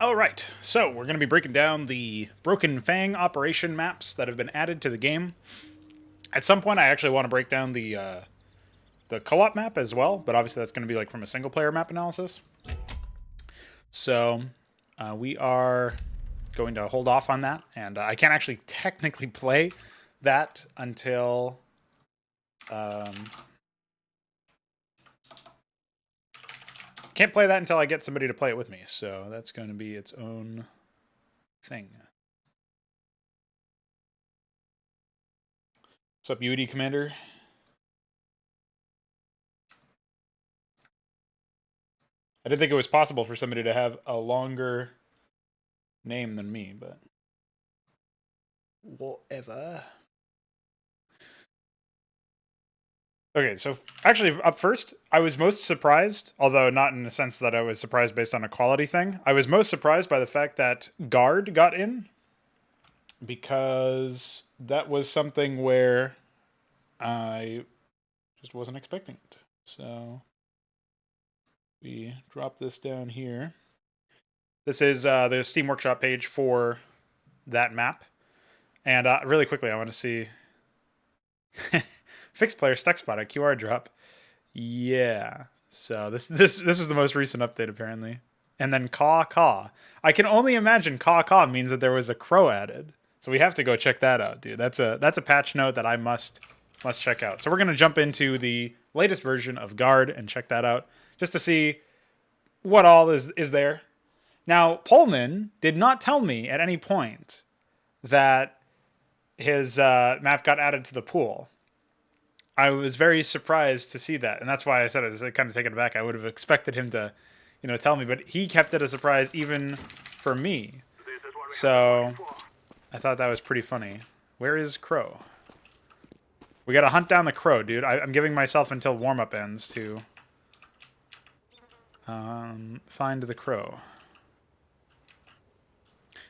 Alright, so we're going to be breaking down the Broken Fang operation maps that have been added to the game. At some point I actually want to break down the co-op map as well, but obviously that's going to be like from a single player map analysis. So we are going to hold off on that, and I can't actually technically play that until... can't play that until I get somebody to play it with me, so that's going to be its own thing. What's up, UD Commander? I didn't think it was possible for somebody to have a longer name than me, but whatever. Okay, so actually up first, I was most surprised, although not in the sense that I was surprised based on a quality thing. I was most surprised by the fact that Guard got in, because that was something where I just wasn't expecting it. So we drop this down here. This is the Steam Workshop page for that map. And really quickly, I want to see... Fixed player stuck spot at QR drop. Yeah. So this is the most recent update, apparently. And then caw. I can only imagine caw means that there was a crow added. So we have to go check that out, dude. That's a patch note that I must check out. So we're gonna jump into the latest version of Guard and check that out, just to see what all is there. Now, Pullman did not tell me at any point that his map got added to the pool. I was very surprised to see that, and that's why I said I was kind of taken aback. I would have expected him to, tell me, but he kept it a surprise even for me. So I thought that was pretty funny. Where is Crow? We gotta hunt down the Crow, dude. I'm giving myself until warm-up ends to find the Crow.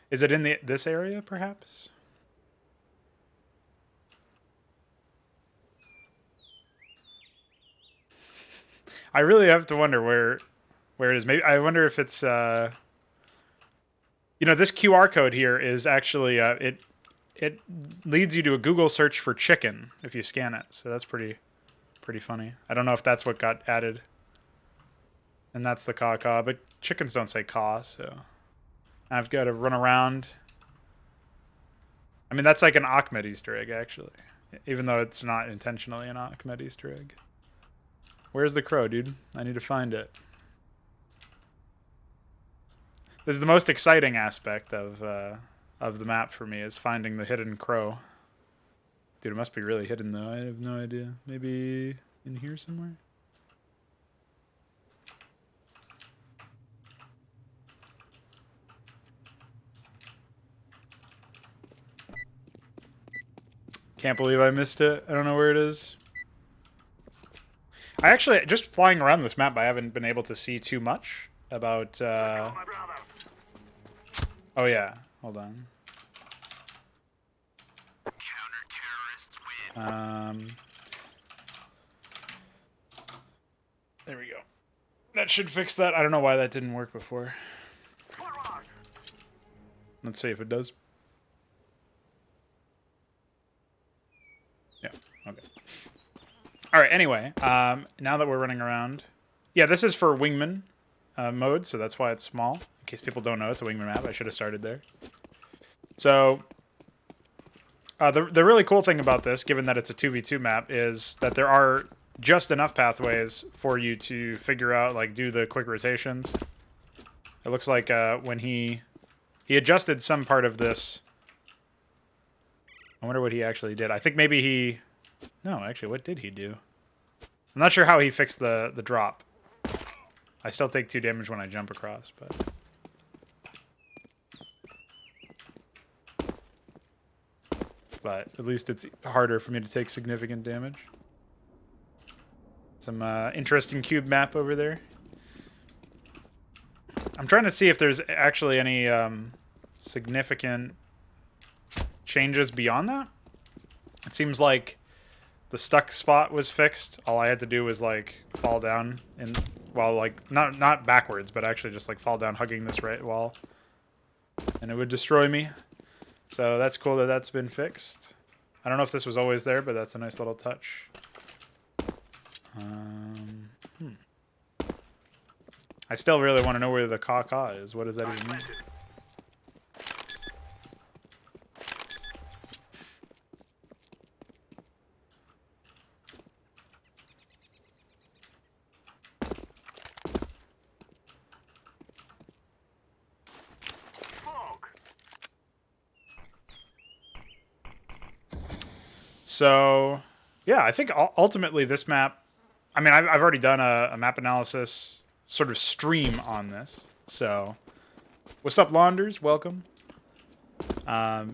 Is it in this area, perhaps? I really have to wonder where it is. Maybe I wonder if it's this QR code here is actually it leads you to a Google search for chicken if you scan it. So that's pretty funny. I don't know if that's what got added. And that's the caw, but chickens don't say caw, so I've got to run around. I mean, that's like an Ahmed Easter egg, actually, even though it's not intentionally an Ahmed Easter egg. Where's the Crow, dude? I need to find it. This is the most exciting aspect of the map for me, is finding the hidden Crow. Dude, it must be really hidden, though. I have no idea. Maybe in here somewhere? Can't believe I missed it. I don't know where it is. I actually, just flying around this map, I haven't been able to see too much about... Oh, yeah. Hold on. There we go. That should fix that. I don't know why that didn't work before. Let's see if it does. Yeah, okay. Alright, anyway, now that we're running around... Yeah, this is for Wingman mode, so that's why it's small. In case people don't know, it's a Wingman map. I should have started there. So, the really cool thing about this, given that it's a 2v2 map, is that there are just enough pathways for you to figure out, like, do the quick rotations. It looks like when he adjusted some part of this... I wonder what he actually did. I think maybe he... No, actually, what did he do? I'm not sure how he fixed the drop. I still take 2 damage when I jump across, but at least it's harder for me to take significant damage. Some interesting cube map over there. I'm trying to see if there's actually any significant changes beyond that. It seems like the stuck spot was fixed. All I had to do was like fall down and like not backwards, but actually just like fall down hugging this right wall. and it would destroy me. So that's cool that that's been fixed. I don't know if this was always there, but that's a nice little touch. I still really want to know where the caw is. What does that even mean? So, yeah, I think ultimately this map... I mean, I've already done a map analysis sort of stream on this. So, what's up, Launders? Welcome. I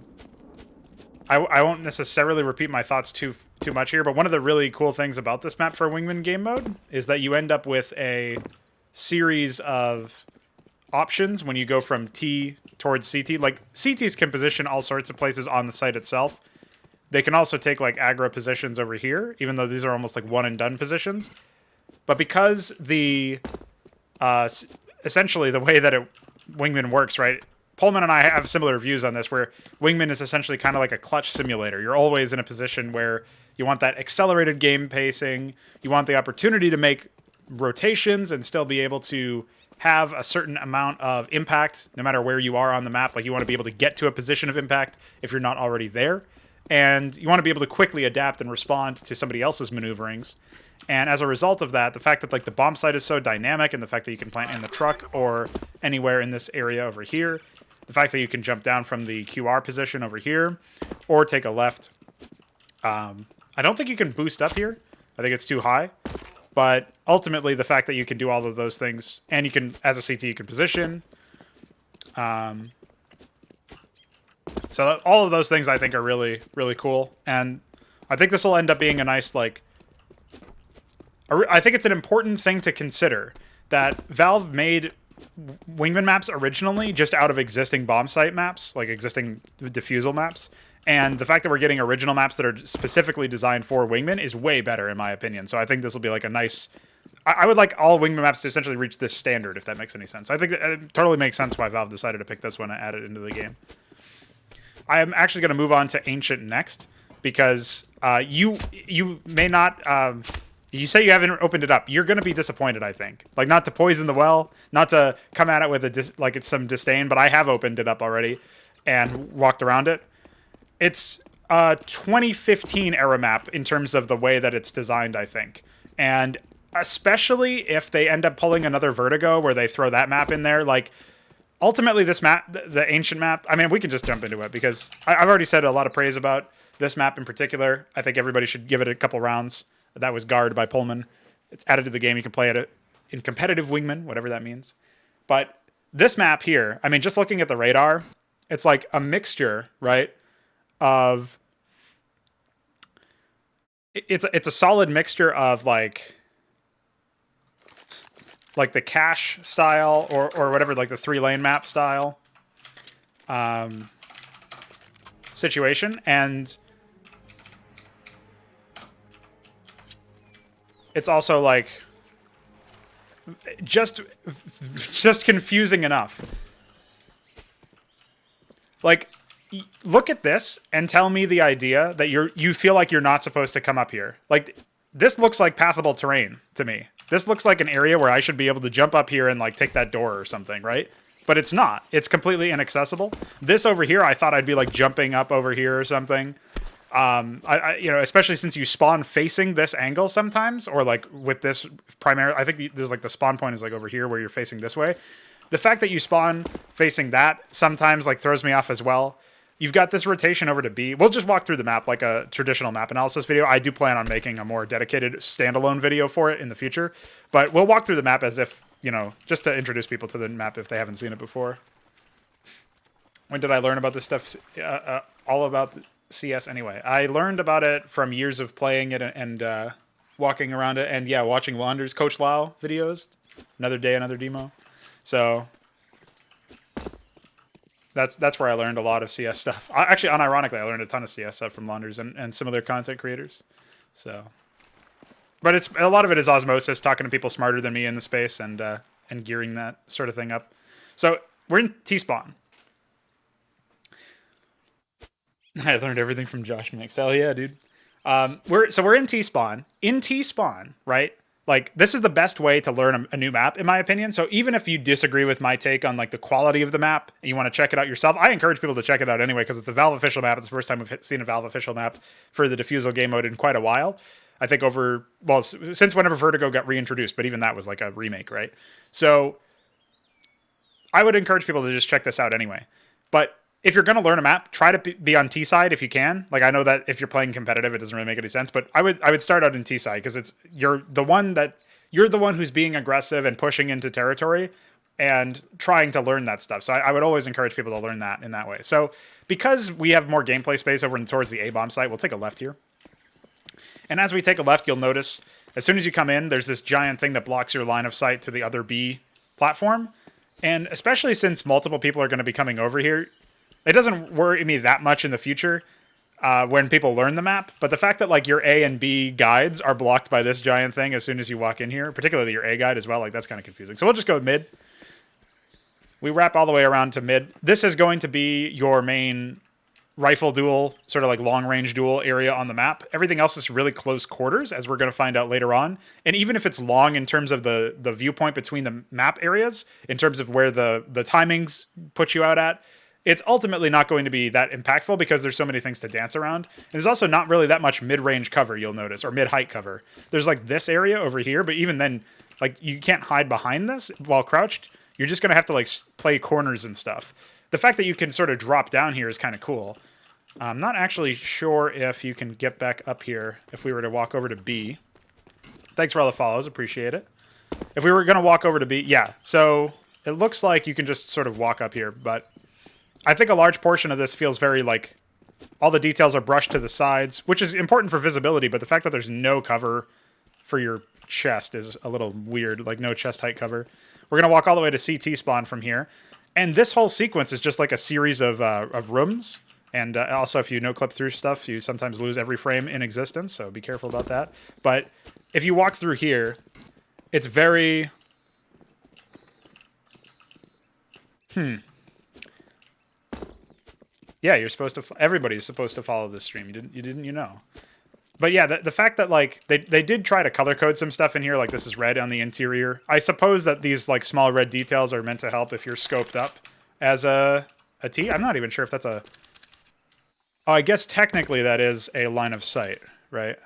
won't necessarily repeat my thoughts too much here, but one of the really cool things about this map for Wingman game mode is that you end up with a series of options when you go from T towards CT. Like, CTs can position all sorts of places on the site itself. They can also take, like, aggro positions over here, even though these are almost, like, one-and-done positions. But because the... essentially, the way that Wingman works, right? Pullman and I have similar views on this, where Wingman is essentially kind of like a clutch simulator. You're always in a position where you want that accelerated game pacing. You want the opportunity to make rotations and still be able to have a certain amount of impact, no matter where you are on the map. Like, you want to be able to get to a position of impact if you're not already there. And you want to be able to quickly adapt and respond to somebody else's maneuverings. And as a result of that, the fact that, like, the bomb site is so dynamic, and the fact that you can plant in the truck or anywhere in this area over here, the fact that you can jump down from the QR position over here or take a left. I don't think you can boost up here. I think it's too high. But ultimately, the fact that you can do all of those things, and you can, as a CT, you can position. So all of those things I think are really, really cool. And I think this will end up being a nice, like... I think it's an important thing to consider that Valve made Wingman maps originally just out of existing bomb site maps, like existing defusal maps. And the fact that we're getting original maps that are specifically designed for Wingman is way better, in my opinion. So I think this will be like a nice... I would like all Wingman maps to essentially reach this standard, if that makes any sense. I think it totally makes sense why Valve decided to pick this one and add it into the game. I am actually going to move on to Ancient next, because you may not... you say you haven't opened it up. You're going to be disappointed, I think. Like, not to poison the well, not to come at it with like it's some disdain, but I have opened it up already and walked around it. It's a 2015 era map in terms of the way that it's designed, I think. And especially if they end up pulling another Vertigo where they throw that map in there, like... Ultimately, this map, the Ancient map, I mean, we can just jump into it, because I've already said a lot of praise about this map in particular. I think everybody should give it a couple rounds. That was Guard by Pullman. It's added to the game. You can play it in competitive Wingman, whatever that means. But this map here, I mean, just looking at the radar, it's like a mixture, right, of... It's a solid mixture of, like the cache style or whatever, like the 3-lane map style situation, and it's also like just confusing enough. Like, look at this and tell me the idea that you feel like you're not supposed to come up here. Like, this looks like pathable terrain to me. This looks like an area where I should be able to jump up here and, like, take that door or something, right? But it's not. It's completely inaccessible. This over here, I thought I'd be, like, jumping up over here or something. You know, especially since you spawn facing this angle sometimes, or, like, with this primary... I think there's, like, the spawn point is, like, over here where you're facing this way. The fact that you spawn facing that sometimes, like, throws me off as well. You've got this rotation over to B. We'll just walk through the map like a traditional map analysis video. I do plan on making a more dedicated standalone video for it in the future. But we'll walk through the map as if, you know, just to introduce people to the map if they haven't seen it before. When did I learn about this stuff? All about CS anyway. I learned about it from years of playing it and walking around it. And yeah, watching Launders Coach Lau videos. Another day, another demo. So... That's where I learned a lot of CS stuff. Actually, unironically, I learned a ton of CS stuff from Launders and similar content creators. So, but it's a lot of it is osmosis, talking to people smarter than me in the space and gearing that sort of thing up. So we're in T-spawn. I learned everything from Josh Mix. Hell yeah, dude. We're in T spawn. In T spawn, right? Like this is the best way to learn a new map, in my opinion. So even if you disagree with my take on like the quality of the map and you want to check it out yourself, I encourage people to check it out anyway because it's a Valve official map. It's the first time we've seen a Valve official map for the Diffusal game mode in quite a while. I think since whenever Vertigo got reintroduced, but even that was like a remake, right? So I would encourage people to just check this out anyway. But if you're going to learn a map, try to be on T side if you can. Like I know that if you're playing competitive, it doesn't really make any sense. But I would start out in T side because you're the one who's being aggressive and pushing into territory and trying to learn that stuff. So I would always encourage people to learn that in that way. So because we have more gameplay space over towards the A bomb site, we'll take a left here. And as we take a left, you'll notice as soon as you come in, there's this giant thing that blocks your line of sight to the other B platform. And especially since multiple people are going to be coming over here, it doesn't worry me that much in the future when people learn the map. But the fact that like your A and B guides are blocked by this giant thing as soon as you walk in here, particularly your A guide as well, like that's kind of confusing. So we'll just go mid. We wrap all the way around to mid. This is going to be your main rifle duel, sort of like long-range duel area on the map. Everything else is really close quarters, as we're going to find out later on. And even if it's long in terms of the viewpoint between the map areas, in terms of where the timings put you out at, it's ultimately not going to be that impactful because there's so many things to dance around. And there's also not really that much mid-range cover, you'll notice, or mid-height cover. There's like this area over here, but even then, like you can't hide behind this while crouched. You're just going to have to like play corners and stuff. The fact that you can sort of drop down here is kind of cool. I'm not actually sure if you can get back up here if we were to walk over to B. Thanks for all the follows. Appreciate it. If we were going to walk over to B, yeah. So it looks like you can just sort of walk up here, but I think a large portion of this feels very like all the details are brushed to the sides, which is important for visibility, but the fact that there's no cover for your chest is a little weird, like no chest height cover. We're going to walk all the way to CT spawn from here. And this whole sequence is just like a series of rooms. And also, if you no-clip through stuff, you sometimes lose every frame in existence, so be careful about that. But if you walk through here, it's very... Yeah, you're supposed to... Everybody's supposed to follow this stream. You know. But yeah, the fact that, like, they did try to color code some stuff in here, like this is red on the interior. I suppose that these, like, small red details are meant to help if you're scoped up as a T. I'm not even sure if that's a... Oh, I guess technically that is a line of sight, right?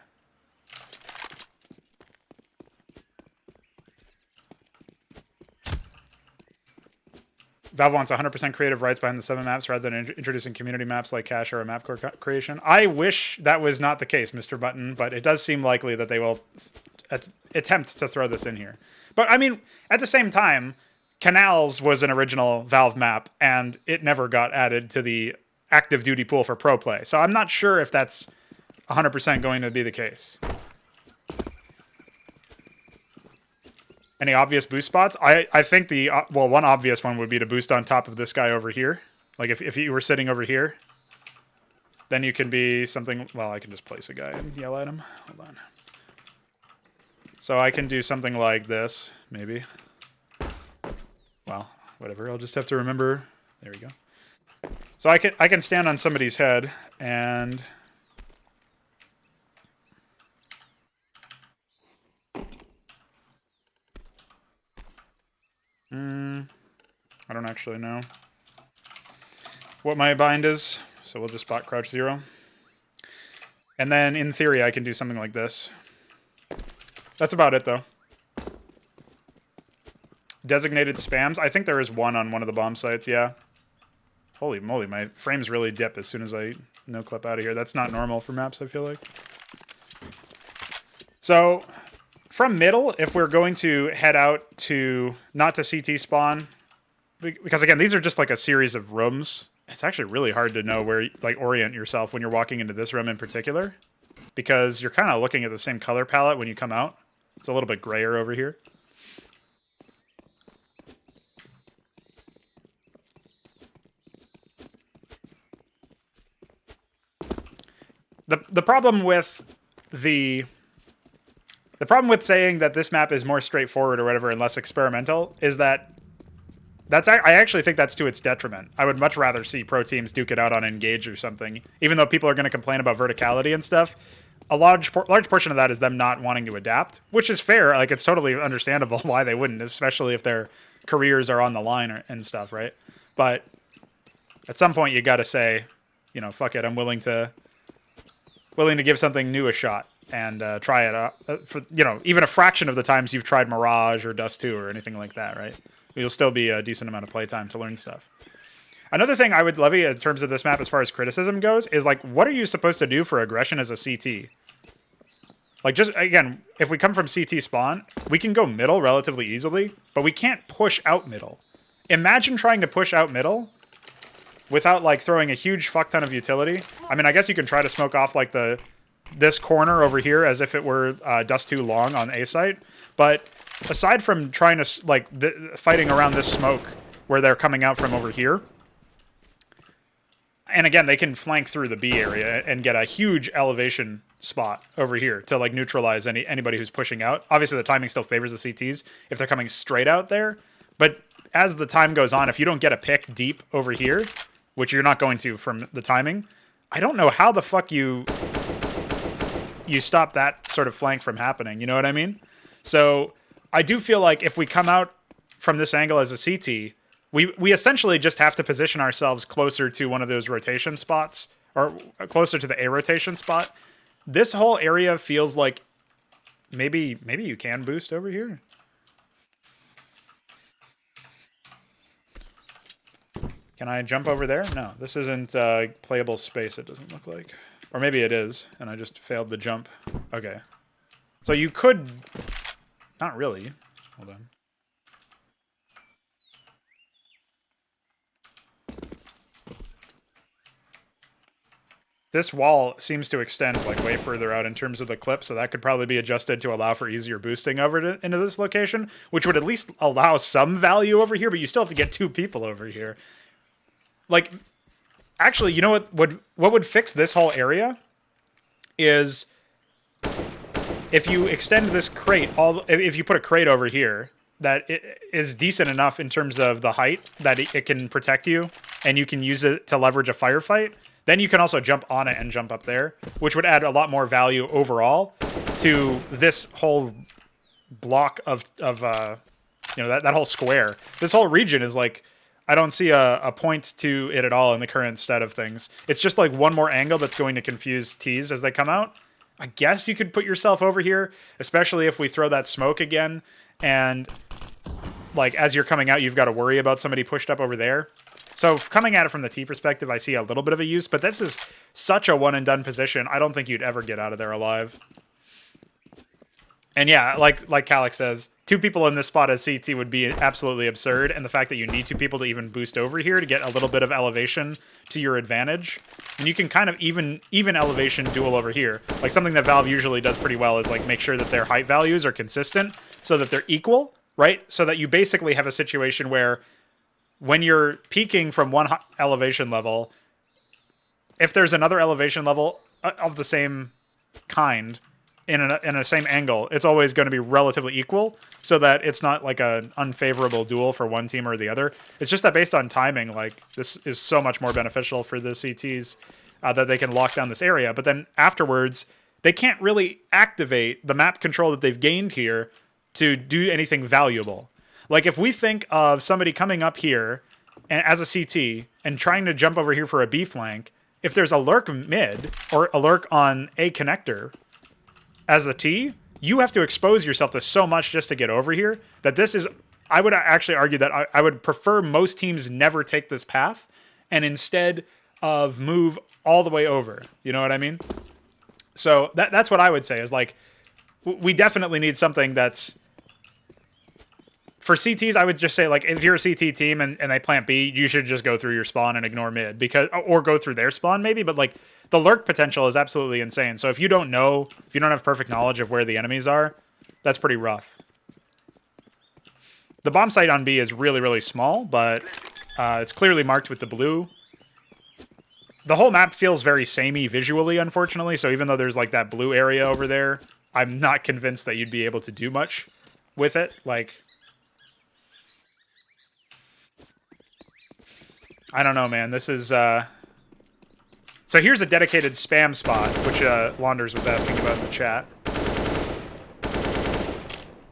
Valve wants 100% creative rights behind the 7 maps rather than introducing community maps like Cache or a map core creation. I wish that was not the case, Mr. Button, but it does seem likely that they will attempt to throw this in here. But, I mean, at the same time, Canals was an original Valve map, and it never got added to the active duty pool for pro play. So I'm not sure if that's 100% going to be the case. Any obvious boost spots? I think one obvious one would be to boost on top of this guy over here. Like if you were sitting over here, then you can be something, well, I can just place a guy and yell at him. Hold on. So I can do something like this, maybe. Well, whatever, I'll just have to remember. There we go. So I can stand on somebody's head and I don't actually know what my bind is, so we'll just spot crouch 0. And then in theory I can do something like this. That's about it though. Designated spams. I think there is one on one of the bomb sites, yeah. Holy moly, my frames really dip as soon as I no-clip out of here. That's not normal for maps, I feel like. So, from middle, if we're going to head out to, not to CT spawn, because again, these are just like a series of rooms. It's actually really hard to know where, like, orient yourself when you're walking into this room in particular, because you're kind of looking at the same color palette when you come out. It's a little bit grayer over here. The problem with the problem with saying that this map is more straightforward or whatever and less experimental is that I actually think that's to its detriment. I would much rather see pro teams duke it out on Engage or something, even though people are going to complain about verticality and stuff. A large portion of that is them not wanting to adapt, which is fair. Like, it's totally understandable why they wouldn't, especially if their careers are on the line and stuff, right? But at some point, you got to say, you know, fuck it. I'm willing to give something new a shot and try it out for, you know, even a fraction of the times you've tried Mirage or Dust 2 or anything like that, right? You'll still be a decent amount of playtime to learn stuff. Another thing I would levy in terms of this map as far as criticism goes is, like, what are you supposed to do for aggression as a CT? Like, just, again, if we come from CT spawn, we can go middle relatively easily, but we can't push out middle. Imagine trying to push out middle without, like, throwing a huge fuck ton of utility. I mean, I guess you can try to smoke off, like, this corner over here as if it were Dust 2 long on A site, but aside from trying to, like, fighting around this smoke where they're coming out from over here, and again, they can flank through the B area and get a huge elevation spot over here to, like, neutralize anybody who's pushing out. Obviously, the timing still favors the CTs if they're coming straight out there, but as the time goes on, if you don't get a pick deep over here, which you're not going to from the timing, I don't know how the fuck you stop that sort of flank from happening. You know what I mean? So I do feel like if we come out from this angle as a CT, we essentially just have to position ourselves closer to one of those rotation spots, or closer to the A rotation spot. This whole area feels like maybe you can boost over here. Can I jump over there? No, this isn't playable space, it doesn't look like. Or maybe it is, and I just failed the jump. Okay. So you could... Not really. Hold on. This wall seems to extend, like, way further out in terms of the clip, so that could probably be adjusted to allow for easier boosting over into this location, which would at least allow some value over here, but you still have to get 2 people over here. Like, actually, you know what would fix this whole area is if you extend this crate, if you put a crate over here that is decent enough in terms of the height that it can protect you, and you can use it to leverage a firefight, then you can also jump on it and jump up there, which would add a lot more value overall to this whole block of you know, that whole square. This whole region is like, I don't see a point to it at all in the current state of things. It's just like one more angle that's going to confuse T's as they come out. I guess you could put yourself over here, especially if we throw that smoke again, and, like, as you're coming out, you've got to worry about somebody pushed up over there. So coming at it from the T perspective, I see a little bit of a use, but this is such a one-and-done position. I don't think you'd ever get out of there alive. And yeah, like Calix says, 2 people in this spot as CT would be absolutely absurd, and the fact that you need 2 people to even boost over here to get a little bit of elevation to your advantage. And you can kind of even elevation duel over here. Like, something that Valve usually does pretty well is, like, make sure that their height values are consistent so that they're equal, right? So that you basically have a situation where when you're peaking from one elevation level, if there's another elevation level of the same kind in a same angle, it's always going to be relatively equal, so that it's not like an unfavorable duel for one team or the other. It's just that based on timing, like, this is so much more beneficial for the CTs that they can lock down this area. But then afterwards, they can't really activate the map control that they've gained here to do anything valuable. Like, if we think of somebody coming up here and as a CT and trying to jump over here for a B flank, if there's a lurk mid or a lurk on A connector as the T, you have to expose yourself to so much just to get over here that this is... I would actually argue that I would prefer most teams never take this path and instead of move all the way over. You know what I mean? So that's what I would say is, like, we definitely need something that's... For CTs, I would just say, like, if you're a CT team and they plant B, you should just go through your spawn and ignore mid, or go through their spawn maybe, but, like, the lurk potential is absolutely insane. So if you don't have perfect knowledge of where the enemies are, that's pretty rough. The bomb site on B is really, really small, but it's clearly marked with the blue. The whole map feels very samey visually, unfortunately, so even though there's, like, that blue area over there, I'm not convinced that you'd be able to do much with it. Like... I don't know, man. This is so here's a dedicated spam spot, which Launders was asking about in the chat.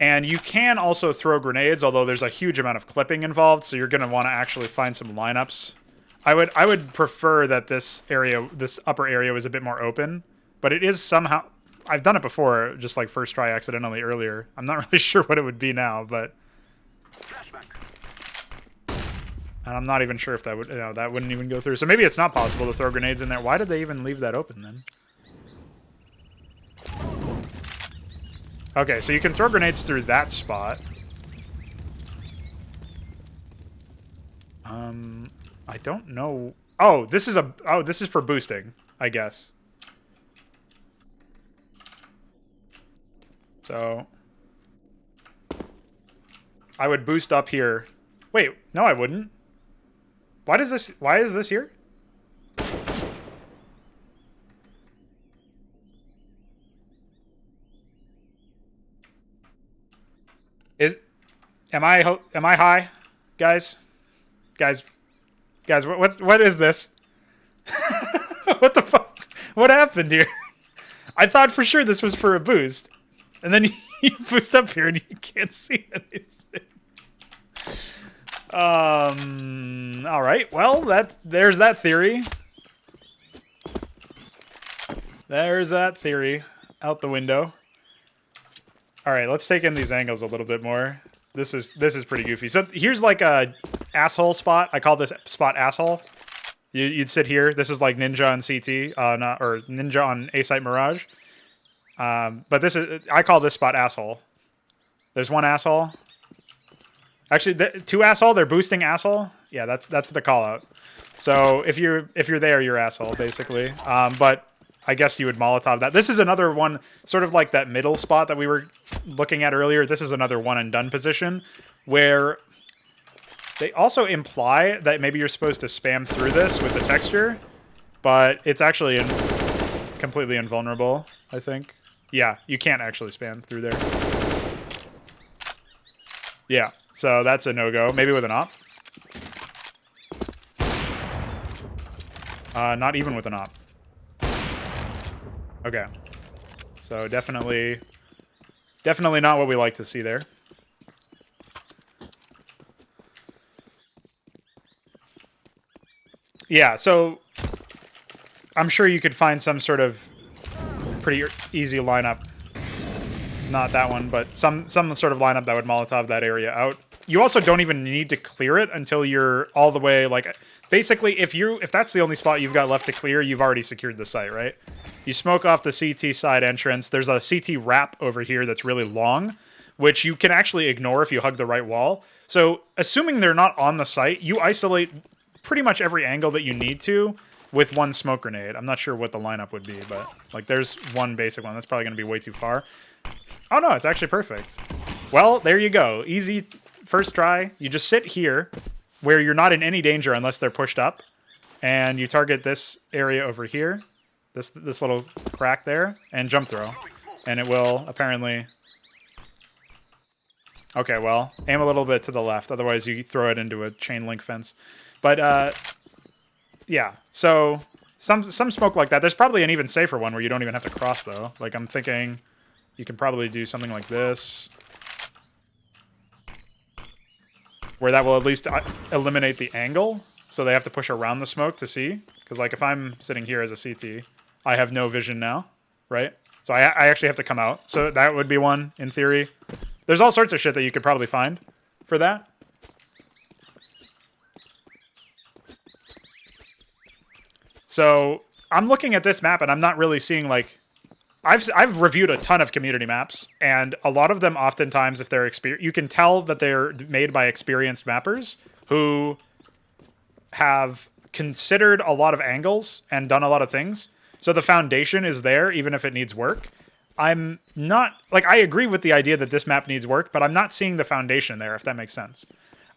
And you can also throw grenades, although there's a huge amount of clipping involved, so you're going to want to actually find some lineups. I would prefer that this upper area was a bit more open, but it is somehow... I've done it before, just like first try accidentally earlier. I'm not really sure what it would be now, but... And I'm not even sure if that would... that wouldn't even go through. So maybe it's not possible to throw grenades in there. Why did they even leave that open then? Okay, so you can throw grenades through that spot. I don't know. Oh, this is for boosting, I guess. So I would boost up here. Wait, no, I wouldn't. Why is this here? Am I high, guys? Guys, what is this? What the fuck? What happened here? I thought for sure this was for a boost, and then you boost up here and you can't see anything. All right. Well, there's that theory. There's that theory out the window. All right, let's take in these angles a little bit more. This is pretty goofy. So here's like a asshole spot. I call this spot asshole. You'd sit here. This is like Ninja on CT, or Ninja on A-Site Mirage. But I call this spot asshole. There's one asshole. Actually, two asshole. They're boosting asshole. Yeah, that's the call out. So if you're there, you're asshole basically. But I guess you would Molotov that. This is another one, sort of like that middle spot that we were looking at earlier. This is another one and done position where they also imply that maybe you're supposed to spam through this with the texture, but it's actually completely invulnerable, I think. Yeah, you can't actually spam through there. Yeah, so that's a no-go. Maybe with an op. Not even with an op. Okay. So definitely not what we like to see there. Yeah, so I'm sure you could find some sort of pretty easy lineup. Not that one, but some sort of lineup that would Molotov that area out. You also don't even need to clear it until you're all the way, like, basically if that's the only spot you've got left to clear, you've already secured the site, right? You smoke off the CT side entrance. There's a CT wrap over here that's really long, which you can actually ignore if you hug the right wall. So assuming they're not on the site, you isolate pretty much every angle that you need to with one smoke grenade. I'm not sure what the lineup would be, but like there's one basic one. That's probably going to be way too far. Oh no, it's actually perfect. Well, there you go. Easy first try. You just sit here where you're not in any danger unless they're pushed up, and you target this area over here. This little crack there, and jump throw. And it will apparently... Okay, well, aim a little bit to the left, otherwise you throw it into a chain link fence. But, yeah, so some smoke like that. There's probably an even safer one where you don't even have to cross, though. Like, I'm thinking you can probably do something like this, where that will at least eliminate the angle, so they have to push around the smoke to see. Because, like, if I'm sitting here as a CT... I have no vision now, right? So I actually have to come out. So that would be one, in theory. There's all sorts of shit that you could probably find for that. So I'm looking at this map, and I'm not really seeing, like... I've reviewed a ton of community maps, and a lot of them oftentimes, if they're you can tell that they're made by experienced mappers who have considered a lot of angles and done a lot of things. So the foundation is there, even if it needs work. I'm not... Like, I agree with the idea that this map needs work, but I'm not seeing the foundation there, if that makes sense.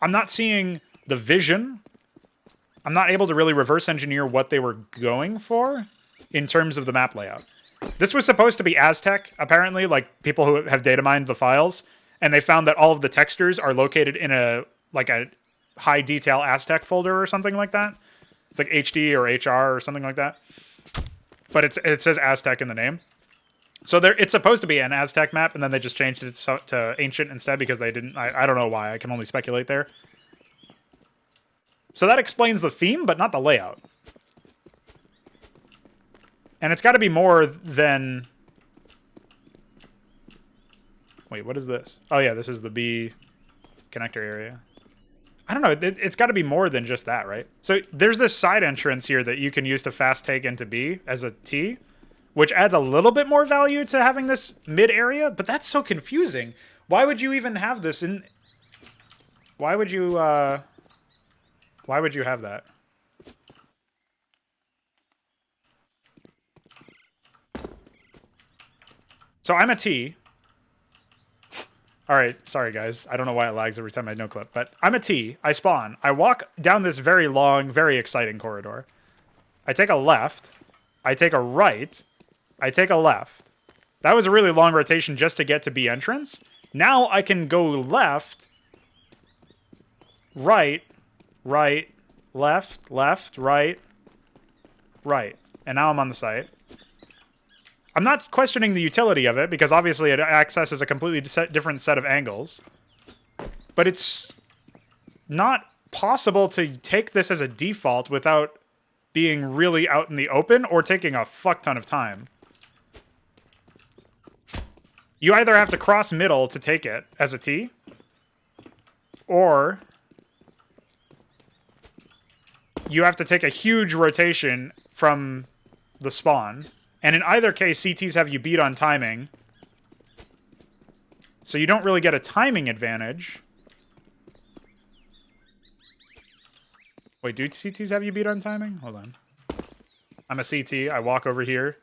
I'm not seeing the vision. I'm not able to really reverse engineer what they were going for in terms of the map layout. This was supposed to be Aztec, apparently, like people who have data mined the files, and they found that all of the textures are located in a high detail Aztec folder or something like that. It's like HD or HR or something like that. But it says Aztec in the name. So it's supposed to be an Aztec map, and then they just changed it to Ancient instead because they didn't... I don't know why. I can only speculate there. So that explains the theme, but not the layout. And it's got to be more than... Wait, what is this? Oh, yeah, this is the B connector area. I don't know. It's got to be more than just that, right? So there's this side entrance here that you can use to fast take into B as a T, which adds a little bit more value to having this mid area, but that's so confusing. Why would you even have this in... Why would you have that? So I'm a T. All right, sorry guys. I don't know why it lags every time I no clip, but I'm a T. I spawn. I walk down this very long, very exciting corridor. I take a left. I take a right. I take a left. That was a really long rotation just to get to B entrance. Now I can go left, right, right, left, left, right, right. And now I'm on the site. I'm not questioning the utility of it, because obviously it accesses a completely different set of angles. But it's not possible to take this as a default without being really out in the open or taking a fuck ton of time. You either have to cross middle to take it as a T, or you have to take a huge rotation from the spawn. And in either case, CTs have you beat on timing. So you don't really get a timing advantage. Wait, do CTs have you beat on timing? Hold on. I'm a CT. I walk over here.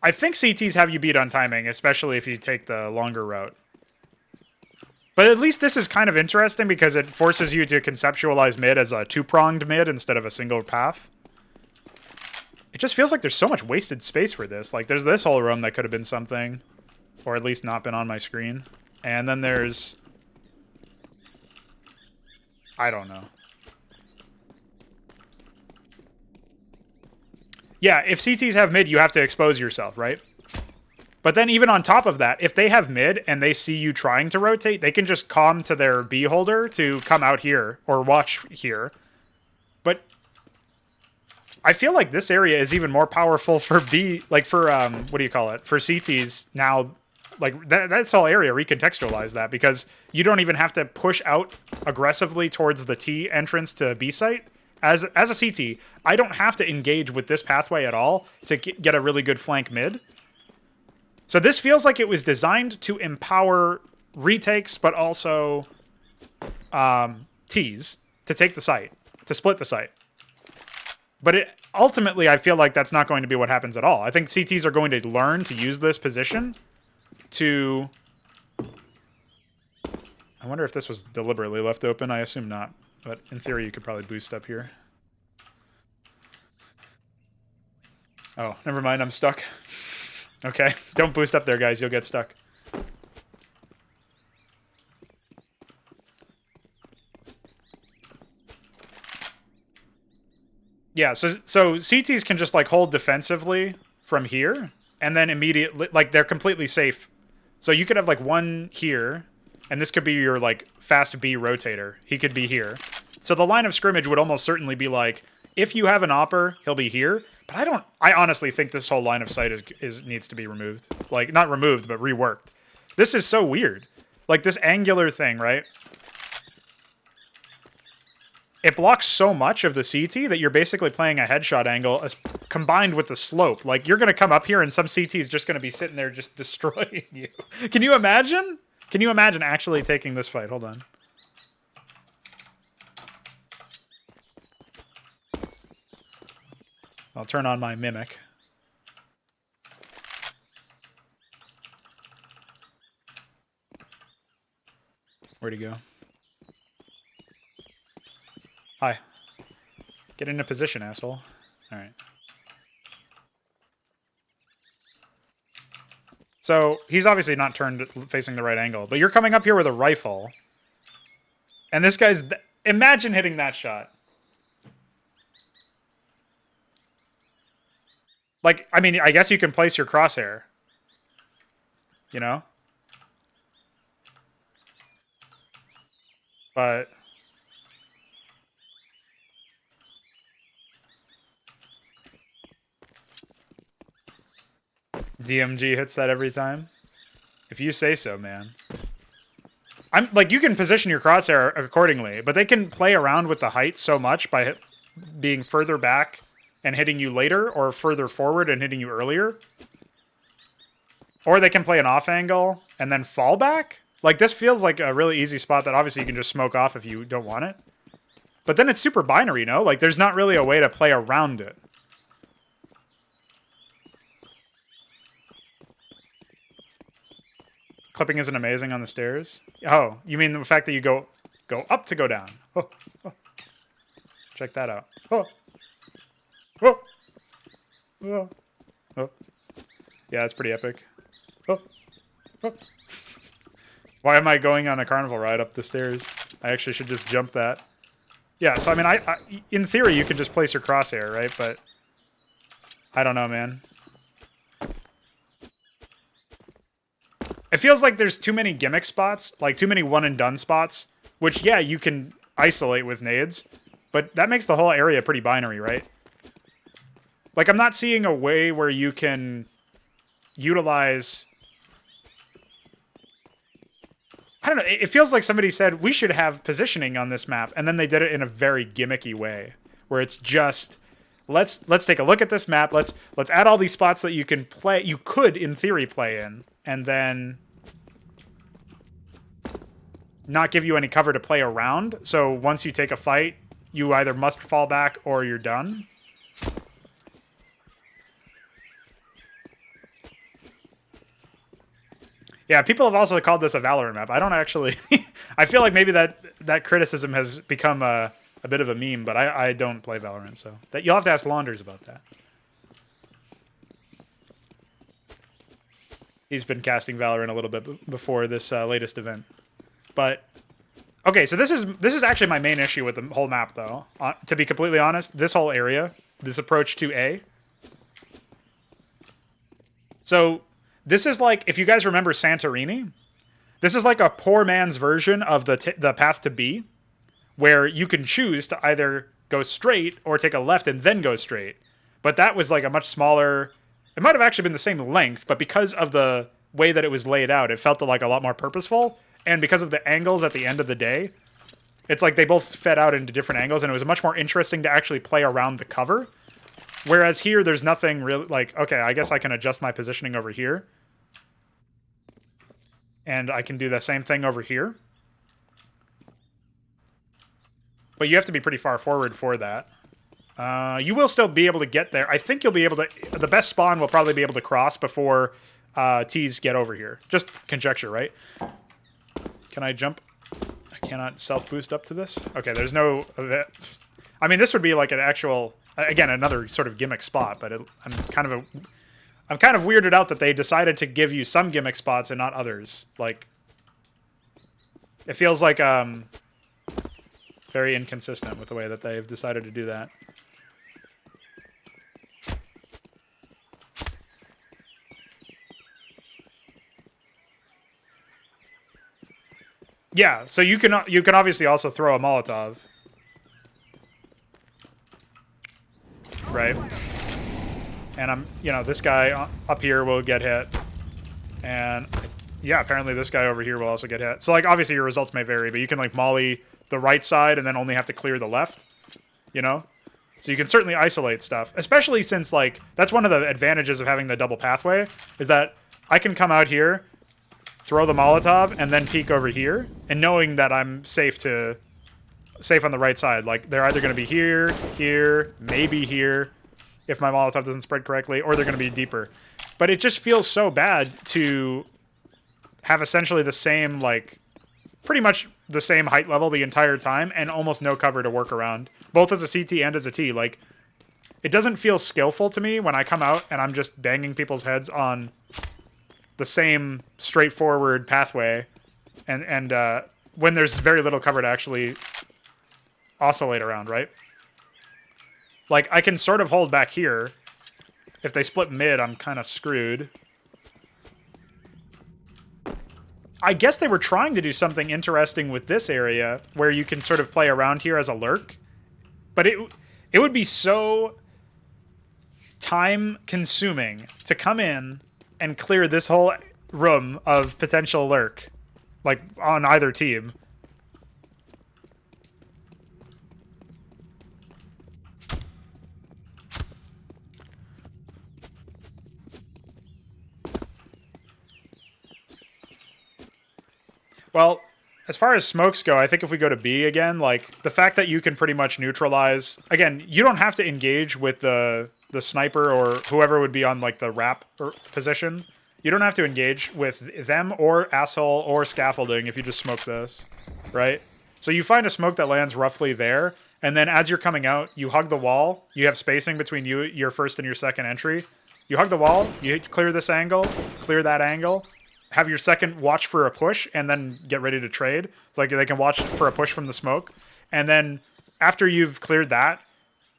I think CTs have you beat on timing, especially if you take the longer route. But at least this is kind of interesting because it forces you to conceptualize mid as a two-pronged mid instead of a single path. It just feels like there's so much wasted space for this. Like, there's this whole room that could have been something. Or at least not been on my screen. And then there's... I don't know. Yeah, if CTs have mid, you have to expose yourself, right? But then even on top of that, if they have mid and they see you trying to rotate, they can just comm to their B holder to come out here or watch here. But I feel like this area is even more powerful for B, like for, what do you call it? For CTs now, like that's whole area, recontextualize that, because you don't even have to push out aggressively towards the T entrance to B site. As a CT, I don't have to engage with this pathway at all to get a really good flank mid. So this feels like it was designed to empower retakes, but also Ts to take the site, to split the site. But ultimately, I feel like that's not going to be what happens at all. I think CTs are going to learn to use this position to... I wonder if this was deliberately left open. I assume not. But in theory, you could probably boost up here. Oh, never mind. I'm stuck. Okay. Don't boost up there, guys. You'll get stuck. Yeah, so CTs can just, like, hold defensively from here, and then immediately... Like, they're completely safe. So you could have, like, one here, and this could be your, like, fast B rotator. He could be here. So the line of scrimmage would almost certainly be like, if you have an opper, he'll be here. But I honestly think this whole line of sight needs to be removed. Like, not removed, but reworked. This is so weird. Like, this angular thing, right? It blocks so much of the CT that you're basically playing a headshot angle combined with the slope. Like, you're going to come up here and some CT is just going to be sitting there just destroying you. Can you imagine? Can you imagine actually taking this fight? Hold on. I'll turn on my mimic. Where'd he go? Hi. Get into position, asshole. Alright. So, he's obviously not turned facing the right angle, but you're coming up here with a rifle. And this guy's... Imagine hitting that shot. Like, I mean, I guess you can place your crosshair. You know? But... DMG hits that every time. If you say so, man. I'm like, you can position your crosshair accordingly, but they can play around with the height so much by being further back and hitting you later, or further forward and hitting you earlier. Or they can play an off angle and then fall back. Like, this feels like a really easy spot that obviously you can just smoke off if you don't want it. But then it's super binary, no? Like, there's not really a way to play around it. Clipping isn't amazing on the stairs. Oh, you mean the fact that you go up to go down? Oh, oh. Check that out. Oh. Oh. Oh. Oh. Yeah, that's pretty epic. Oh. Oh. Why am I going on a carnival ride up the stairs? I actually should just jump that. Yeah, so I mean, I in theory you could just place your crosshair, right? But I don't know, man. It feels like there's too many gimmick spots, like too many one-and-done spots, which, yeah, you can isolate with nades, but that makes the whole area pretty binary, right? Like, I'm not seeing a way where you can utilize... I don't know, it feels like somebody said, we should have positioning on this map, and then they did it in a very gimmicky way, where it's just... Let's take a look at this map, let's add all these spots that you can play, you could, in theory, play in, and then not give you any cover to play around. So once you take a fight, you either must fall back or you're done. Yeah, people have also called this a Valorant map. I don't actually... I feel like maybe that criticism has become a bit of a meme, but I don't play Valorant, so... You'll have to ask Launders about that. He's been casting Valorant a little bit before this latest event. But, okay, so this is actually my main issue with the whole map, though. To be completely honest, this whole area, this approach to A. So, this is like, if you guys remember Santorini, this is like a poor man's version of the path to B, where you can choose to either go straight or take a left and then go straight. But that was like a much smaller... It might have actually been the same length, but because of the way that it was laid out, it felt like a lot more purposeful. And because of the angles at the end of the day, it's like they both fed out into different angles, and it was much more interesting to actually play around the cover. Whereas here, there's nothing really like, okay, I guess I can adjust my positioning over here. And I can do the same thing over here. But you have to be pretty far forward for that. You will still be able to get there. I think you'll be able to... The best spawn will probably be able to cross before T's get over here. Just conjecture, right? Can I jump? I cannot self-boost up to this? Okay, there's no... I mean, this would be like an actual... Again, another sort of gimmick spot, but I'm kind of weirded out that they decided to give you some gimmick spots and not others. Like, it feels like very inconsistent with the way that they've decided to do that. Yeah, so you can obviously also throw a Molotov, right? And this guy up here will get hit, and yeah, apparently this guy over here will also get hit. So like obviously your results may vary, but you can like molly the right side and then only have to clear the left, you know? So you can certainly isolate stuff, especially since like that's one of the advantages of having the double pathway is that I can come out here, throw the Molotov, and then peek over here, and knowing that I'm safe on the right side. Like, they're either going to be here, here, maybe here, if my Molotov doesn't spread correctly, or they're going to be deeper. But it just feels so bad to have essentially the same, like, pretty much the same height level the entire time, and almost no cover to work around, both as a CT and as a T. Like, it doesn't feel skillful to me when I come out and I'm just banging people's heads on the same straightforward pathway, and when there's very little cover to actually oscillate around, right? Like, I can sort of hold back here. If they split mid, I'm kind of screwed. I guess they were trying to do something interesting with this area where you can sort of play around here as a lurk. But it would be so time-consuming to come in and clear this whole room of potential lurk, like, on either team. Well, as far as smokes go, I think if we go to B again, like, the fact that you can pretty much neutralize... Again, you don't have to engage with the sniper or whoever would be on, like, the wrap position. You don't have to engage with them or asshole or scaffolding if you just smoke this, right? So you find a smoke that lands roughly there, and then as you're coming out, you hug the wall. You have spacing between your first and your second entry. You hug the wall, you clear this angle, clear that angle, have your second watch for a push, and then get ready to trade. It's like they can watch for a push from the smoke. And then after you've cleared that,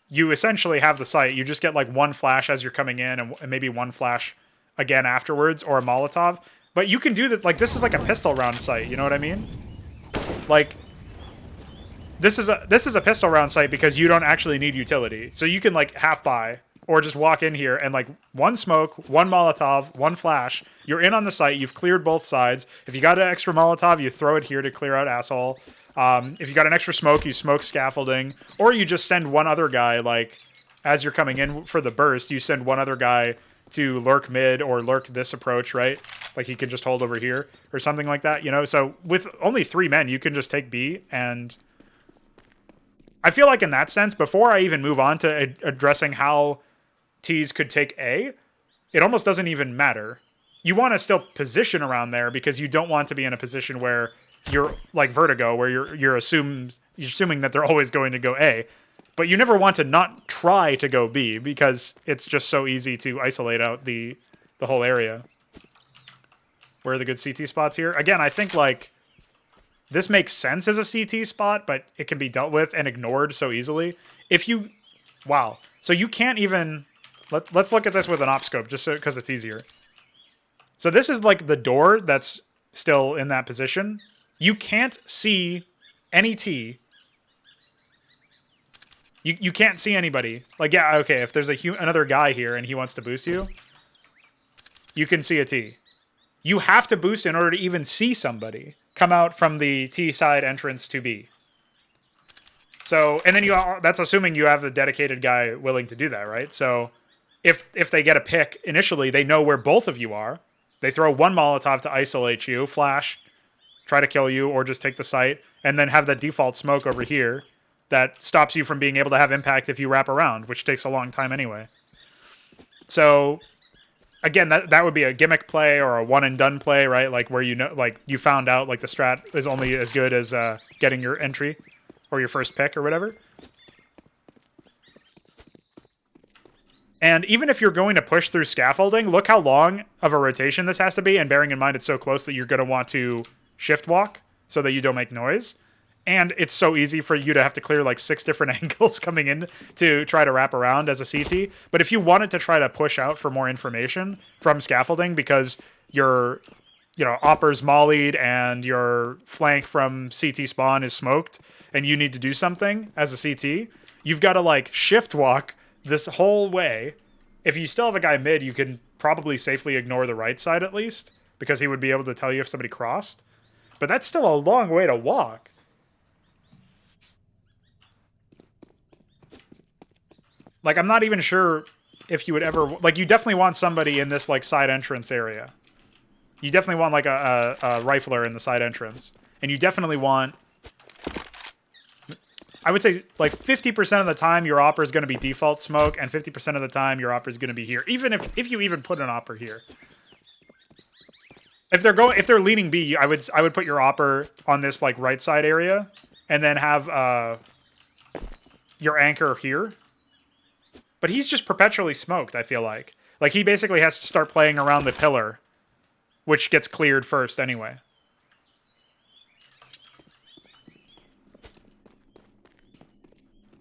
you essentially have the site. You just get like one flash as you're coming in and maybe one flash again afterwards, or a Molotov. But you can do this, like, this is like a pistol round site, you know what I mean? Like, this is a pistol round site because you don't actually need utility. So you can, like, half buy, or just walk in here and, like, one smoke, one Molotov, one flash. You're in on the site, you've cleared both sides. If you got an extra Molotov, you throw it here to clear out asshole. If you got an extra smoke, you smoke scaffolding. Or you just send one other guy, like, as you're coming in for the burst, you send one other guy to lurk mid or lurk this approach, right? Like, he can just hold over here or something like that, you know? So with only 3 men, you can just take B. And I feel like in that sense, before I even move on to addressing how T's could take A, it almost doesn't even matter. You want to still position around there because you don't want to be in a position where you're like Vertigo, where you're assuming that they're always going to go A. But you never want to not try to go B because it's just so easy to isolate out the whole area. Where are the good CT spots here? Again, I think, like, this makes sense as a CT spot, but it can be dealt with and ignored so easily. If you... Wow. So you can't even... Let's look at this with an op scope, just because it's easier. So this is, like, the door that's still in that position. You can't see any T. You can't see anybody. Like, yeah, okay, if there's another guy here and he wants to boost you, you can see a T. You have to boost in order to even see somebody come out from the T side entrance to B. So, and then that's assuming you have a dedicated guy willing to do that, right? So if they get a pick initially, they know where both of you are. They throw one Molotov to isolate you, flash, try to kill you, or just take the site, and then have that default smoke over here that stops you from being able to have impact if you wrap around, which takes a long time anyway. So, again, that would be a gimmick play or a one-and-done play, right? Like, where you know, like, you found out, like, the strat is only as good as getting your entry or your first pick or whatever. And even if you're going to push through scaffolding, look how long of a rotation this has to be, and bearing in mind it's so close that you're going to want to shift walk so that you don't make noise. And it's so easy for you to have to clear like 6 different angles coming in to try to wrap around as a CT. But if you wanted to try to push out for more information from scaffolding because your, opper's mollied and your flank from CT spawn is smoked and you need to do something as a CT, you've got to like shift walk this whole way. If you still have a guy mid, you can probably safely ignore the right side at least because he would be able to tell you if somebody crossed. But that's still a long way to walk. Like, I'm not even sure if you would ever... Like, you definitely want somebody in this, like, side entrance area. You definitely want, like, a rifler in the side entrance. And you definitely want... I would say, like, 50% of the time your opera is going to be default smoke, and 50% of the time your opera is going to be here. Even if you even put an opera here. If they're leaning B, I would put your opera on this, like, right side area, and then have your anchor here. But he's just perpetually smoked, I feel like. Like, he basically has to start playing around the pillar, which gets cleared first anyway.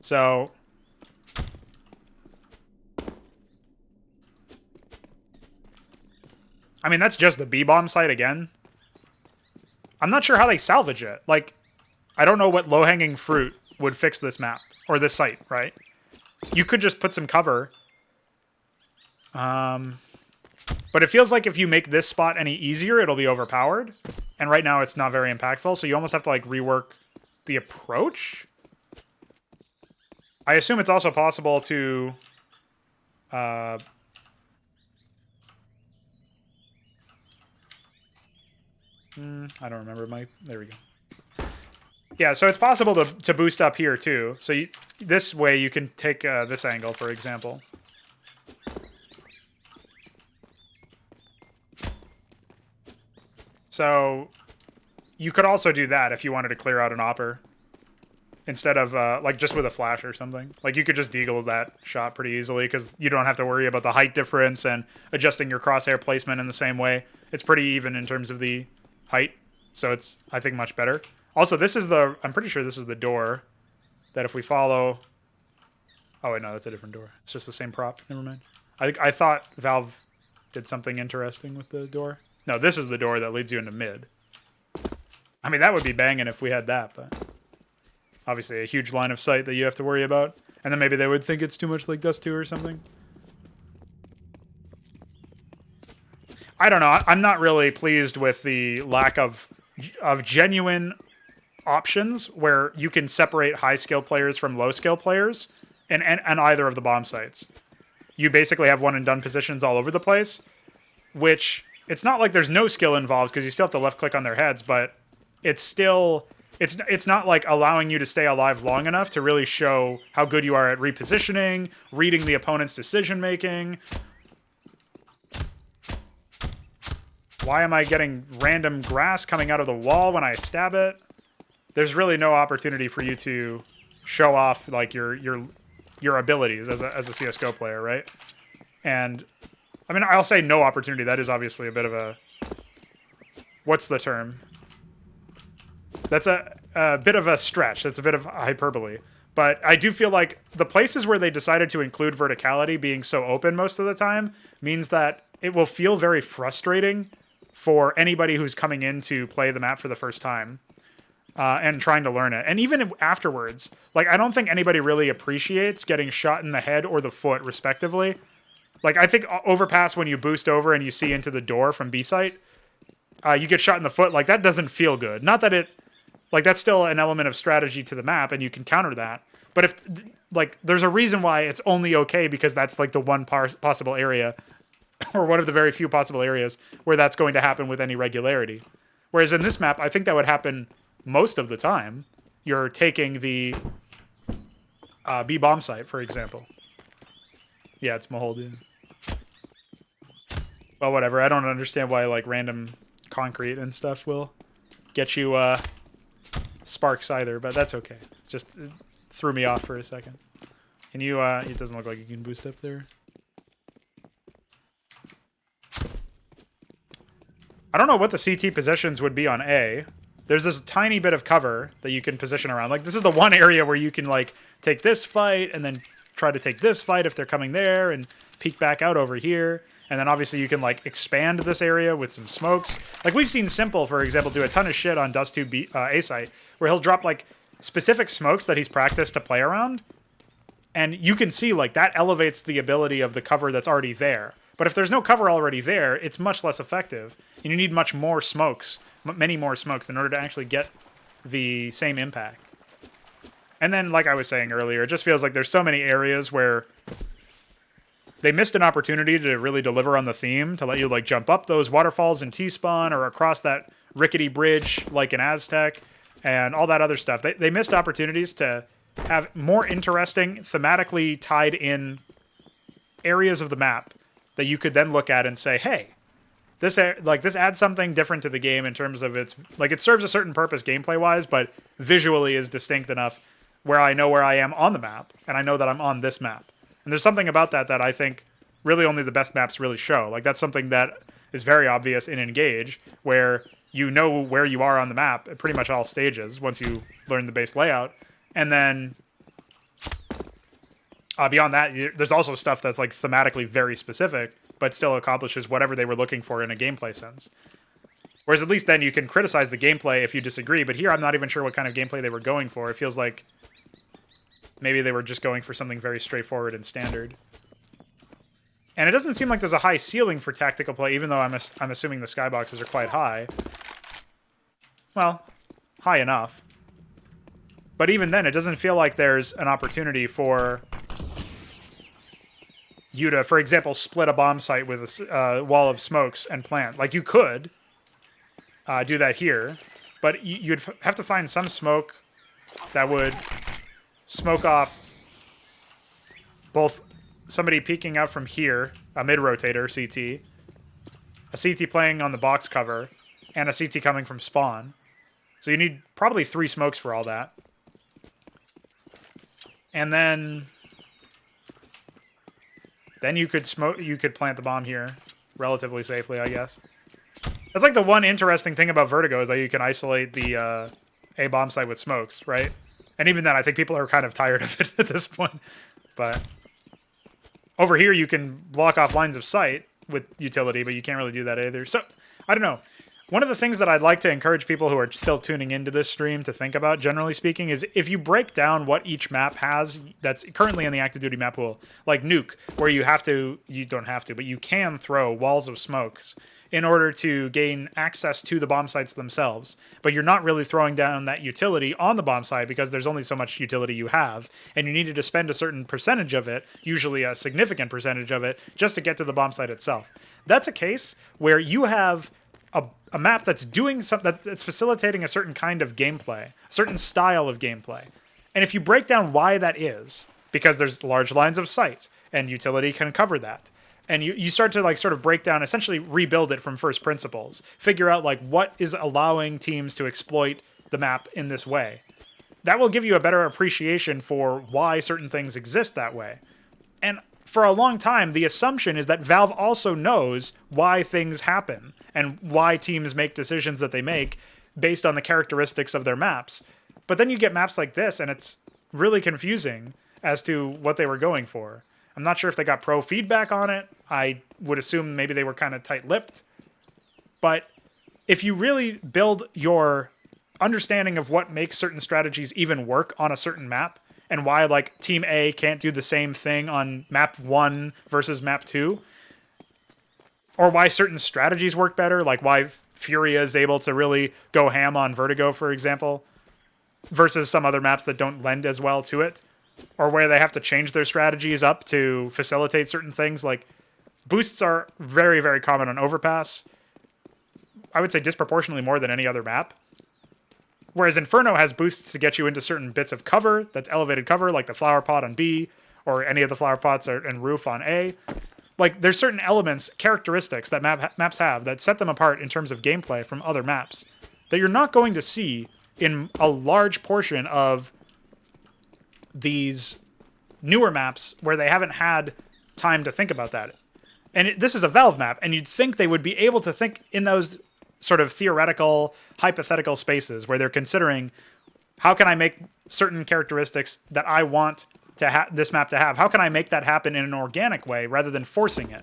So I mean, that's just the B-bomb site again. I'm not sure how they salvage it. Like, I don't know what low-hanging fruit would fix this map. Or this site, right? You could just put some cover. But it feels like if you make this spot any easier, it'll be overpowered. And right now it's not very impactful, so you almost have to, like, rework the approach? I assume it's also possible to... I don't remember my... There we go. Yeah, so it's possible to boost up here, too. So this way you can take this angle, for example. So you could also do that if you wanted to clear out an opper. Instead of, like, just with a flash or something. Like, you could just deagle that shot pretty easily, because you don't have to worry about the height difference and adjusting your crosshair placement in the same way. It's pretty even in terms of the height, so it's, I think, much better. Also, this is the... I'm pretty sure this is the door that if we follow... Oh, wait, no, that's a different door. It's just the same prop. Never mind. I thought Valve did something interesting with the door. No, this is the door that leads you into mid. I mean, that would be banging if we had that, but... Obviously, a huge line of sight that you have to worry about. And then maybe they would think it's too much like Dust 2 or something. I don't know. I'm not really pleased with the lack of genuine options where you can separate high-skill players from low-skill players in either of the bomb sites. You basically have one-and-done positions all over the place, which it's not like there's no skill involved because you still have to left-click on their heads, but it's still... It's not like allowing you to stay alive long enough to really show how good you are at repositioning, reading the opponent's decision-making. Why am I getting random grass coming out of the wall when I stab it? There's really no opportunity for you to show off like your abilities as a CSGO player, right? And I mean, I'll say no opportunity. That is obviously a bit of a... What's the term? That's a bit of a stretch. That's a bit of hyperbole. But I do feel like the places where they decided to include verticality being so open most of the time means that it will feel very frustrating for anybody who's coming in to play the map for the first time and trying to learn it. And even afterwards, like, I don't think anybody really appreciates getting shot in the head or the foot, respectively. Like, I think overpass when you boost over and you see into the door from B site, you get shot in the foot. Like, that doesn't feel good. Not that it... Like, that's still an element of strategy to the map, and you can counter that. But if, like, there's a reason why it's only okay because that's, like, the one possible area, or one of the very few possible areas where that's going to happen with any regularity. Whereas in this map, I think that would happen most of the time. You're taking the B-bomb site, for example. Yeah, it's Maholdian. Well, whatever. I don't understand why, like, random concrete and stuff will get you, sparks either, but that's okay. Just it threw me off for a second. Can you, it doesn't look like you can boost up there. I don't know what the CT positions would be on A. There's this tiny bit of cover that you can position around. Like, this is the one area where you can, like, take this fight and then try to take this fight if they're coming there and peek back out over here. And then obviously you can, like, expand this area with some smokes. Like, we've seen Simple, for example, do a ton of shit on Dust 2 A site, where he'll drop, like, specific smokes that he's practiced to play around. And you can see, like, that elevates the ability of the cover that's already there. But if there's no cover already there, it's much less effective. And you need much more smokes, many more smokes, in order to actually get the same impact. And then, like I was saying earlier, it just feels like there's so many areas where they missed an opportunity to really deliver on the theme, to let you, like, jump up those waterfalls in T-spawn or across that rickety bridge like in Aztec and all that other stuff. They missed opportunities to have more interesting, thematically tied in areas of the map that you could then look at and say, hey, this adds something different to the game in terms of its, like, it serves a certain purpose gameplay-wise, but visually is distinct enough where I know where I am on the map, and I know that I'm on this map. And there's something about that that I think really only the best maps really show. Like, that's something that is very obvious in Engage, where you know where you are on the map at pretty much all stages once you learn the base layout. And then Beyond that, there's also stuff that's like thematically very specific, but still accomplishes whatever they were looking for in a gameplay sense. Whereas at least then you can criticize the gameplay if you disagree, but here I'm not even sure what kind of gameplay they were going for. It feels like maybe they were just going for something very straightforward and standard. And it doesn't seem like there's a high ceiling for tactical play, even though I'm assuming the skyboxes are quite high. Well, high enough. But even then, it doesn't feel like there's an opportunity for you to, for example, split a bomb site with a wall of smokes and plant. Like, you could do that here, but you'd have to find some smoke that would smoke off both somebody peeking out from here, a mid-rotator CT, a CT playing on the box cover, and a CT coming from spawn. So you need probably 3 smokes for all that. And then you could plant the bomb here relatively safely, I guess. That's like the one interesting thing about Vertigo is that you can isolate the A bomb site with smokes, right? And even then, I think people are kind of tired of it at this point. But over here, you can block off lines of sight with utility, but you can't really do that either. So, I don't know. One of the things that I'd like to encourage people who are still tuning into this stream to think about, generally speaking, is if you break down what each map has that's currently in the active duty map pool, like Nuke, where you don't have to, but you can throw walls of smokes in order to gain access to the bomb sites themselves. But you're not really throwing down that utility on the bomb site because there's only so much utility you have, and you needed to spend a certain percentage of it, usually a significant percentage of it, just to get to the bomb site itself. That's a case where you have a map that's doing something, that's facilitating a certain kind of gameplay, a certain style of gameplay. And if you break down why that is, because there's large lines of sight, and utility can cover that, and you start to like sort of break down, essentially rebuild it from first principles, figure out like what is allowing teams to exploit the map in this way. That will give you a better appreciation for why certain things exist that way. And for a long time, the assumption is that Valve also knows why things happen and why teams make decisions that they make based on the characteristics of their maps. But then you get maps like this, and it's really confusing as to what they were going for. I'm not sure if they got pro feedback on it. I would assume maybe they were kind of tight-lipped. But if you really build your understanding of what makes certain strategies even work on a certain map, and why like Team A can't do the same thing on map 1 versus map 2, or why certain strategies work better, like why Furia is able to really go ham on Vertigo, for example, versus some other maps that don't lend as well to it, or where they have to change their strategies up to facilitate certain things. Like boosts are very, very common on Overpass. I would say disproportionately more than any other map. Whereas Inferno has boosts to get you into certain bits of cover, that's elevated cover, like the flower pot on B, or any of the flower pots and roof on A. Like, there's certain elements, characteristics that maps have that set them apart in terms of gameplay from other maps that you're not going to see in a large portion of these newer maps where they haven't had time to think about that. And this is a Valve map, and you'd think they would be able to think in those sort of theoretical, hypothetical spaces where they're considering, how can I make certain characteristics that I want to this map to have? How can I make that happen in an organic way rather than forcing it?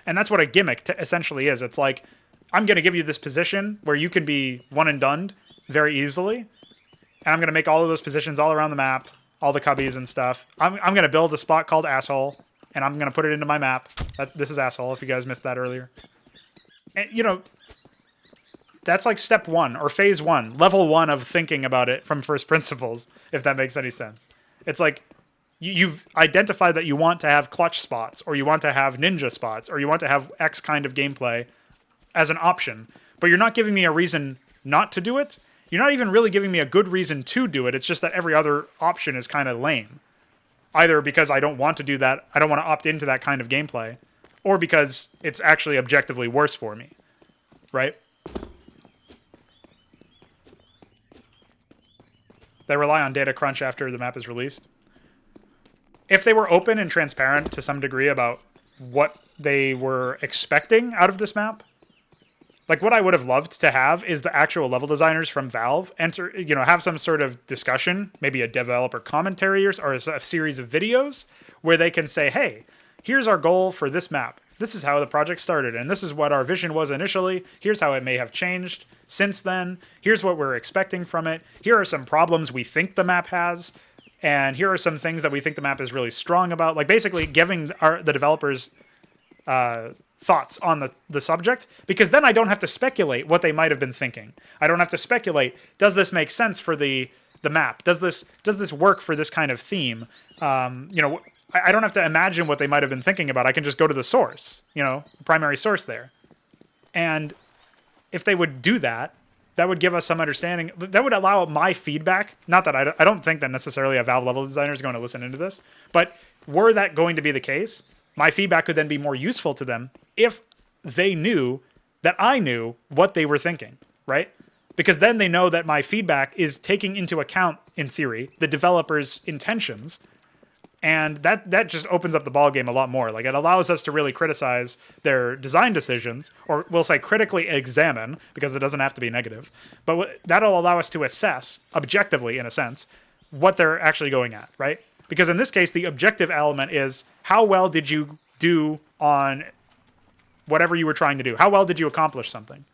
And that's what a gimmick essentially is. It's like, I'm going to give you this position where you can be one and done very easily, and I'm going to make all of those positions all around the map, all the cubbies and stuff. I'm going to build a spot called Asshole, and I'm going to put it into my map. This is Asshole, if you guys missed that earlier. And, you know, that's like step 1 or phase 1, level 1 of thinking about it from first principles, if that makes any sense. It's like you've identified that you want to have clutch spots, or you want to have ninja spots, or you want to have X kind of gameplay as an option, but you're not giving me a reason not to do it. You're not even really giving me a good reason to do it. It's just that every other option is kind of lame. Either because I don't want to do that, I don't want to opt into that kind of gameplay, or because it's actually objectively worse for me, right? They rely on data crunch after the map is released. If they were open and transparent to some degree about what they were expecting out of this map, Like what I would have loved to have is the actual level designers from Valve enter, have some sort of discussion, maybe a developer commentary or a series of videos where they can say, hey, here's our goal for this map. This is how the project started, and this is what our vision was initially. Here's how it may have changed since then. Here's what we're expecting from it. Here are some problems we think the map has, and here are some things that we think the map is really strong about. Like basically giving the developers thoughts on the subject, because then I don't have to speculate what they might have been thinking. I don't have to speculate, does this make sense for the map? Does this work for this kind of theme? I don't have to imagine what they might have been thinking about. I can just go to the source, the primary source there. And if they would do that, that would give us some understanding. That would allow my feedback. Not that I don't think that necessarily a Valve level designer is going to listen into this, but were that going to be the case, my feedback could then be more useful to them if they knew that I knew what they were thinking, right? Because then they know that my feedback is taking into account, in theory, the developer's intentions. And that just opens up the ballgame a lot more. Like, it allows us to really criticize their design decisions, or we'll say critically examine, because it doesn't have to be negative. But that'll allow us to assess, objectively, in a sense, what they're actually going at, right? Because in this case, the objective element is, how well did you do on whatever you were trying to do? How well did you accomplish something?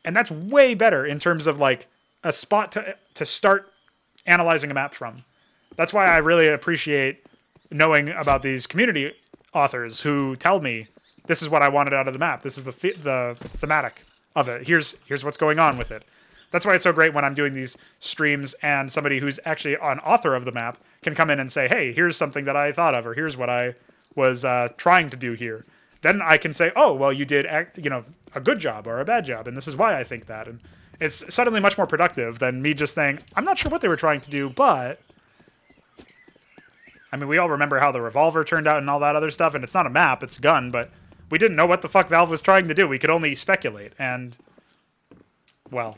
And that's way better in terms of, like, a spot to start analyzing a map from. That's why I really appreciate knowing about these community authors who tell me, this is what I wanted out of the map. This is the thematic of it. Here's what's going on with it. That's why it's so great when I'm doing these streams and somebody who's actually an author of the map can come in and say, hey, here's something that I thought of, or here's what I was trying to do here. Then I can say, oh, well, you did a good job or a bad job, and this is why I think that. And it's suddenly much more productive than me just saying, I'm not sure what they were trying to do, but... I mean, we all remember how the revolver turned out and all that other stuff, and it's not a map, it's a gun, but we didn't know what the fuck Valve was trying to do. We could only speculate, and, well,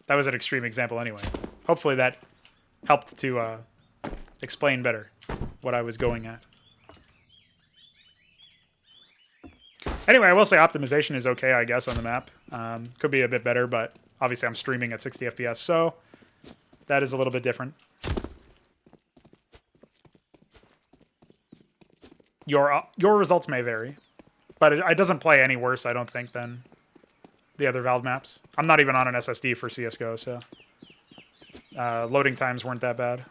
that was an extreme example anyway. Hopefully that helped to explain better what I was going at. Anyway, I will say optimization is okay, I guess, on the map. Could be a bit better, but obviously I'm streaming at 60 FPS, so that is a little bit different. Your results may vary, but it doesn't play any worse, I don't think, than the other Valve maps. I'm not even on an SSD for CSGO, so loading times weren't that bad.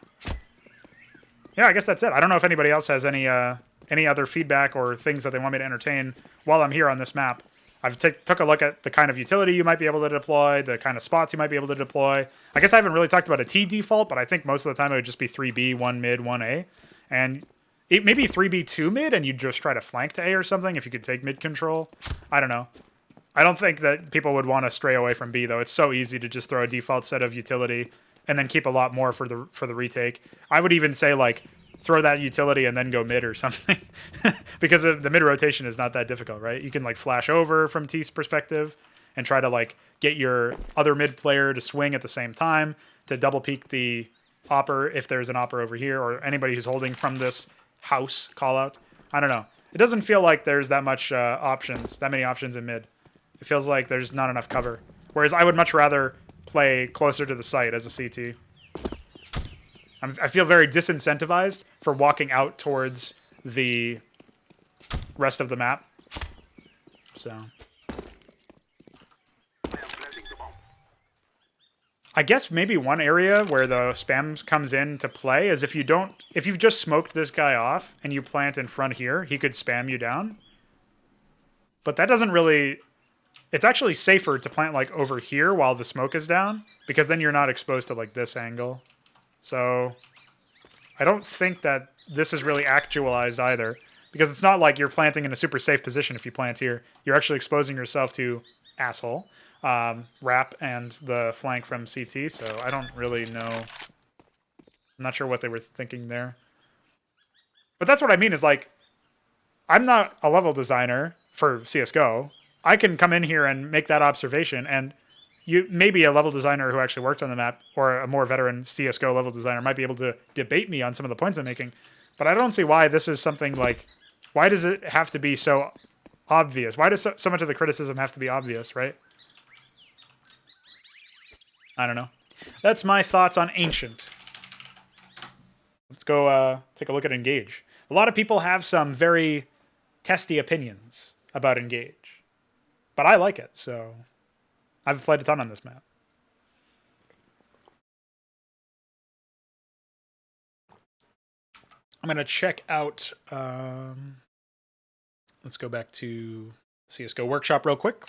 Yeah, I guess that's it. I don't know if anybody else has any other feedback or things that they want me to entertain while I'm here on this map. I've took a look at the kind of utility you might be able to deploy, the kind of spots you might be able to deploy. I guess I haven't really talked about a T default, but I think most of the time it would just be 3B, 1 mid, 1A. And maybe 3B, 2 mid, and you'd just try to flank to A or something if you could take mid control. I don't know. I don't think that people would want to stray away from B, though. It's so easy to just throw a default set of utility and then keep a lot more for the retake. I would even say, like, throw that utility and then go mid or something. Because the mid rotation is not that difficult, right? You can, like, flash over from T's perspective and try to, like, get your other mid player to swing at the same time to double peek the opper if there's an opper over here, or anybody who's holding from this house call out. I don't know. It doesn't feel like there's that much that many options in mid. It feels like there's not enough cover. Whereas I would much rather play closer to the site as a CT. I feel very disincentivized for walking out towards the rest of the map. So I guess maybe one area where the spam comes in to play is if you've just smoked this guy off and you plant in front here, he could spam you down. But that doesn't really... It's actually safer to plant, like, over here while the smoke is down, because then you're not exposed to, like, this angle. So I don't think that this is really actualized either, because it's not like you're planting in a super safe position if you plant here. You're actually exposing yourself to asshole, wrap, and the flank from CT, so I don't really know. I'm not sure what they were thinking there. But that's what I mean is, like, I'm not a level designer for CSGO. I can come in here and make that observation, and maybe a level designer who actually worked on the map, or a more veteran CSGO level designer, might be able to debate me on some of the points I'm making. But I don't see why this is something like... Why does it have to be so obvious. Why does so much of the criticism have to be obvious, right? I don't know. That's my thoughts on Ancient. Let's go take a look at Engage. A lot of people have some very testy opinions about Engage, but I like it, so I've played a ton on this map. I'm going to check out... let's go back to CSGO Workshop real quick.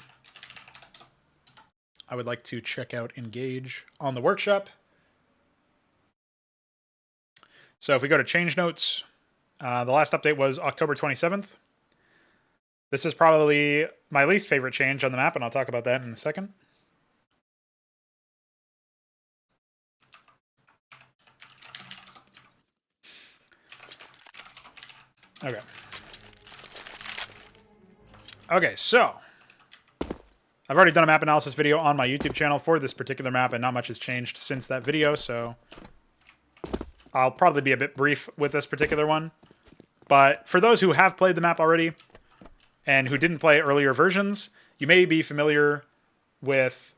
I would like to check out Engage on the Workshop. So if we go to change notes, the last update was October 27th. This is probably my least favorite change on the map, and I'll talk about that in a second. Okay. Okay, so I've already done a map analysis video on my YouTube channel for this particular map, and not much has changed since that video, so I'll probably be a bit brief with this particular one. But for those who have played the map already and who didn't play earlier versions, you may be familiar with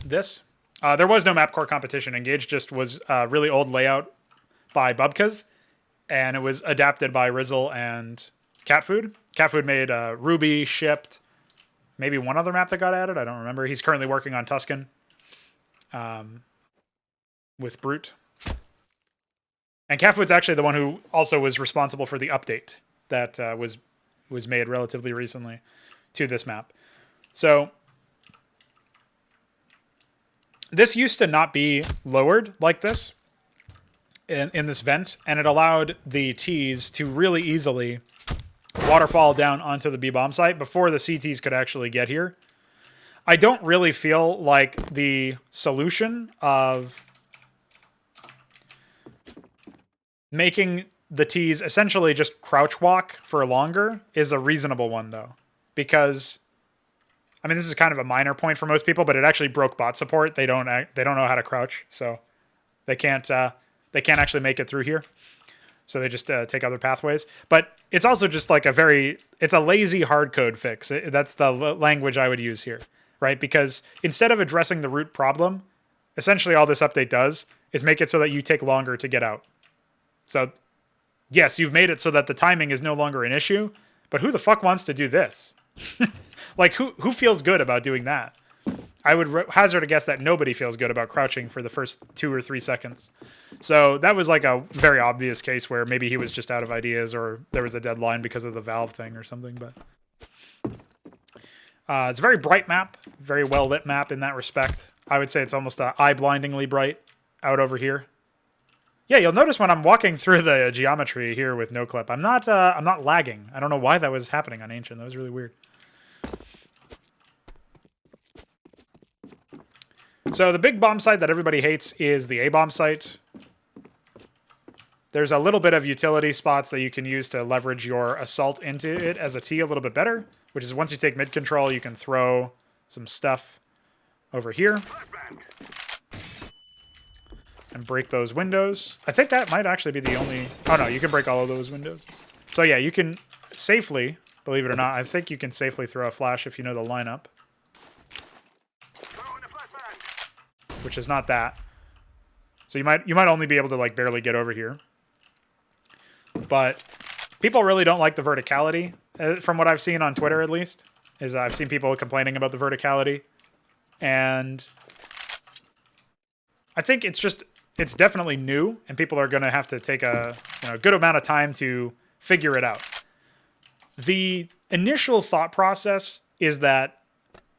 this. There was no map core competition. Engage just was a really old layout by Bubkas, and it was adapted by Rizzle and Catfood. Catfood made Ruby, Shipped, maybe one other map that got added. I don't remember. He's currently working on Tuscan with Brute. And Catfood's actually the one who also was responsible for the update that was made relatively recently to this map. So this used to not be lowered like this in this vent, and it allowed the Ts to really easily waterfall down onto the B-bomb site before the CTs could actually get here. I don't really feel like the solution of making the Ts essentially just crouch walk for longer is a reasonable one, though. Because, I mean, this is kind of a minor point for most people, but it actually broke bot support. They don't know how to crouch, so they can't actually make it through here. So they just take other pathways. But it's also just like it's a lazy hardcode fix. That's the language I would use here, right? Because instead of addressing the root problem, essentially all this update does is make it so that you take longer to get out. So, yes, you've made it so that the timing is no longer an issue, but who the fuck wants to do this? Like, who feels good about doing that? I would hazard a guess that nobody feels good about crouching for the first 2 or 3 seconds. So that was like a very obvious case where maybe he was just out of ideas or there was a deadline because of the Valve thing or something. But it's a very bright map, very well-lit map in that respect. I would say it's almost eye-blindingly bright out over here. Yeah, you'll notice when I'm walking through the geometry here with no clip, I'm not lagging. I don't know why that was happening on Ancient. That was really weird. So the big bomb site that everybody hates is the A-bomb site. There's a little bit of utility spots that you can use to leverage your assault into it as a T a little bit better, which is once you take mid control, you can throw some stuff over here and break those windows. I think that might actually be the only... Oh, no, you can break all of those windows. So, yeah, you can safely, believe it or not, I think you can safely throw a flash if you know the lineup. Which is not that. So you might only be able to, like, barely get over here. But people really don't like the verticality, from what I've seen on Twitter, at least. I've seen people complaining about the verticality. And I think it's definitely new, and people are going to have to take a good amount of time to figure it out. The initial thought process is that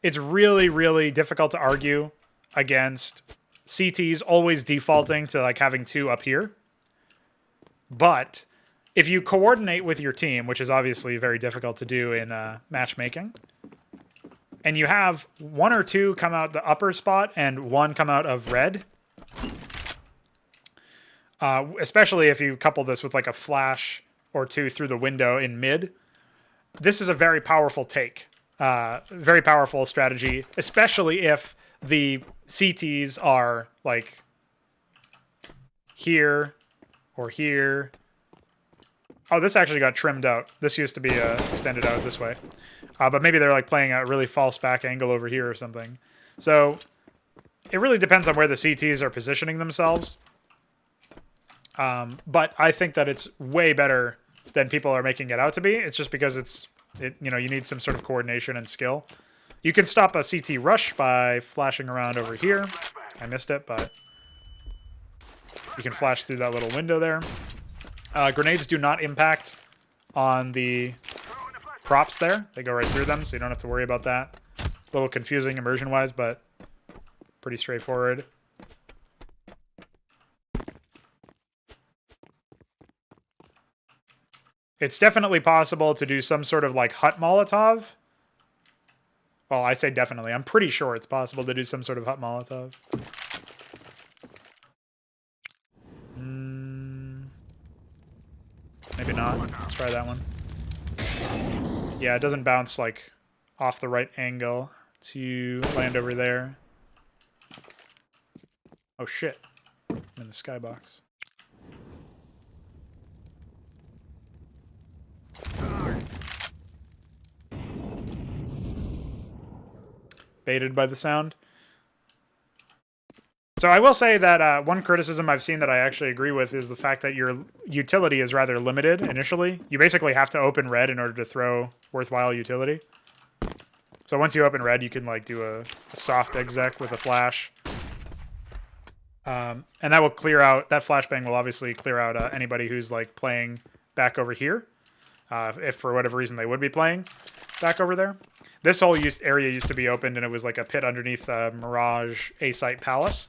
it's really, really difficult to argue against CTs always defaulting to like having 2 up here. But if you coordinate with your team, which is obviously very difficult to do in matchmaking, and you have 1 or 2 come out the upper spot and 1 come out of red, especially if you couple this with like a flash or 2 through the window in mid, this is a very powerful take. Very powerful strategy, especially if the CTs are like here or here. Oh, this actually got trimmed out. This used to be extended out this way. But maybe they're like playing a really false back angle over here or something. So it really depends on where the CTs are positioning themselves. But I think that it's way better than people are making it out to be. It's just because you need some sort of coordination and skill. You can stop a CT rush by flashing around over here. I missed it, but you can flash through that little window there. Grenades do not impact on the props there. They go right through them, so you don't have to worry about that. A little confusing immersion-wise, but pretty straightforward. It's definitely possible to do some sort of like hut Molotov. Well, I say definitely. I'm pretty sure it's possible to do some sort of hut Molotov. Maybe not. Let's try that one. Yeah, it doesn't bounce like off the right angle to land over there. Oh shit. I'm in the skybox. Baited by the sound. So I will say that one criticism I've seen that I actually agree with is the fact that your utility is rather limited initially. You basically have to open red in order to throw worthwhile utility. So once you open red, you can like do a soft exec with a flash. And that will clear out, that flashbang will obviously clear out anybody who's like playing back over here. If for whatever reason they would be playing back over there. This whole area used to be opened, and it was like a pit underneath Mirage A-Site Palace.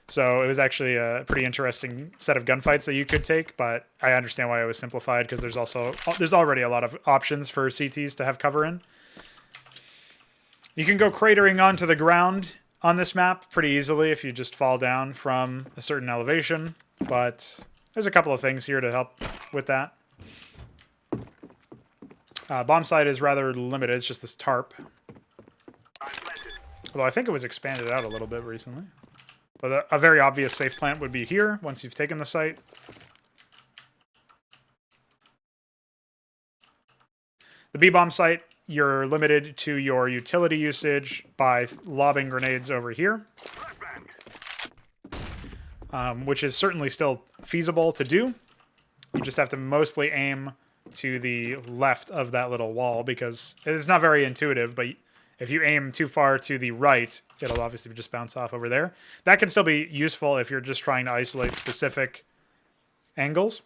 So it was actually a pretty interesting set of gunfights that you could take, but I understand why it was simplified, because there's already a lot of options for CTs to have cover in. You can go cratering onto the ground on this map pretty easily if you just fall down from a certain elevation, but there's a couple of things here to help with that. Bomb site is rather limited. It's just this tarp. Although I think it was expanded out a little bit recently. But a very obvious safe plant would be here once you've taken the site. The B-bomb site, you're limited to your utility usage by lobbing grenades over here. Which is certainly still feasible to do. You just have to mostly aim to the left of that little wall, because it's not very intuitive, but if you aim too far to the right, it'll obviously just bounce off over there. That can still be useful if you're just trying to isolate specific angles.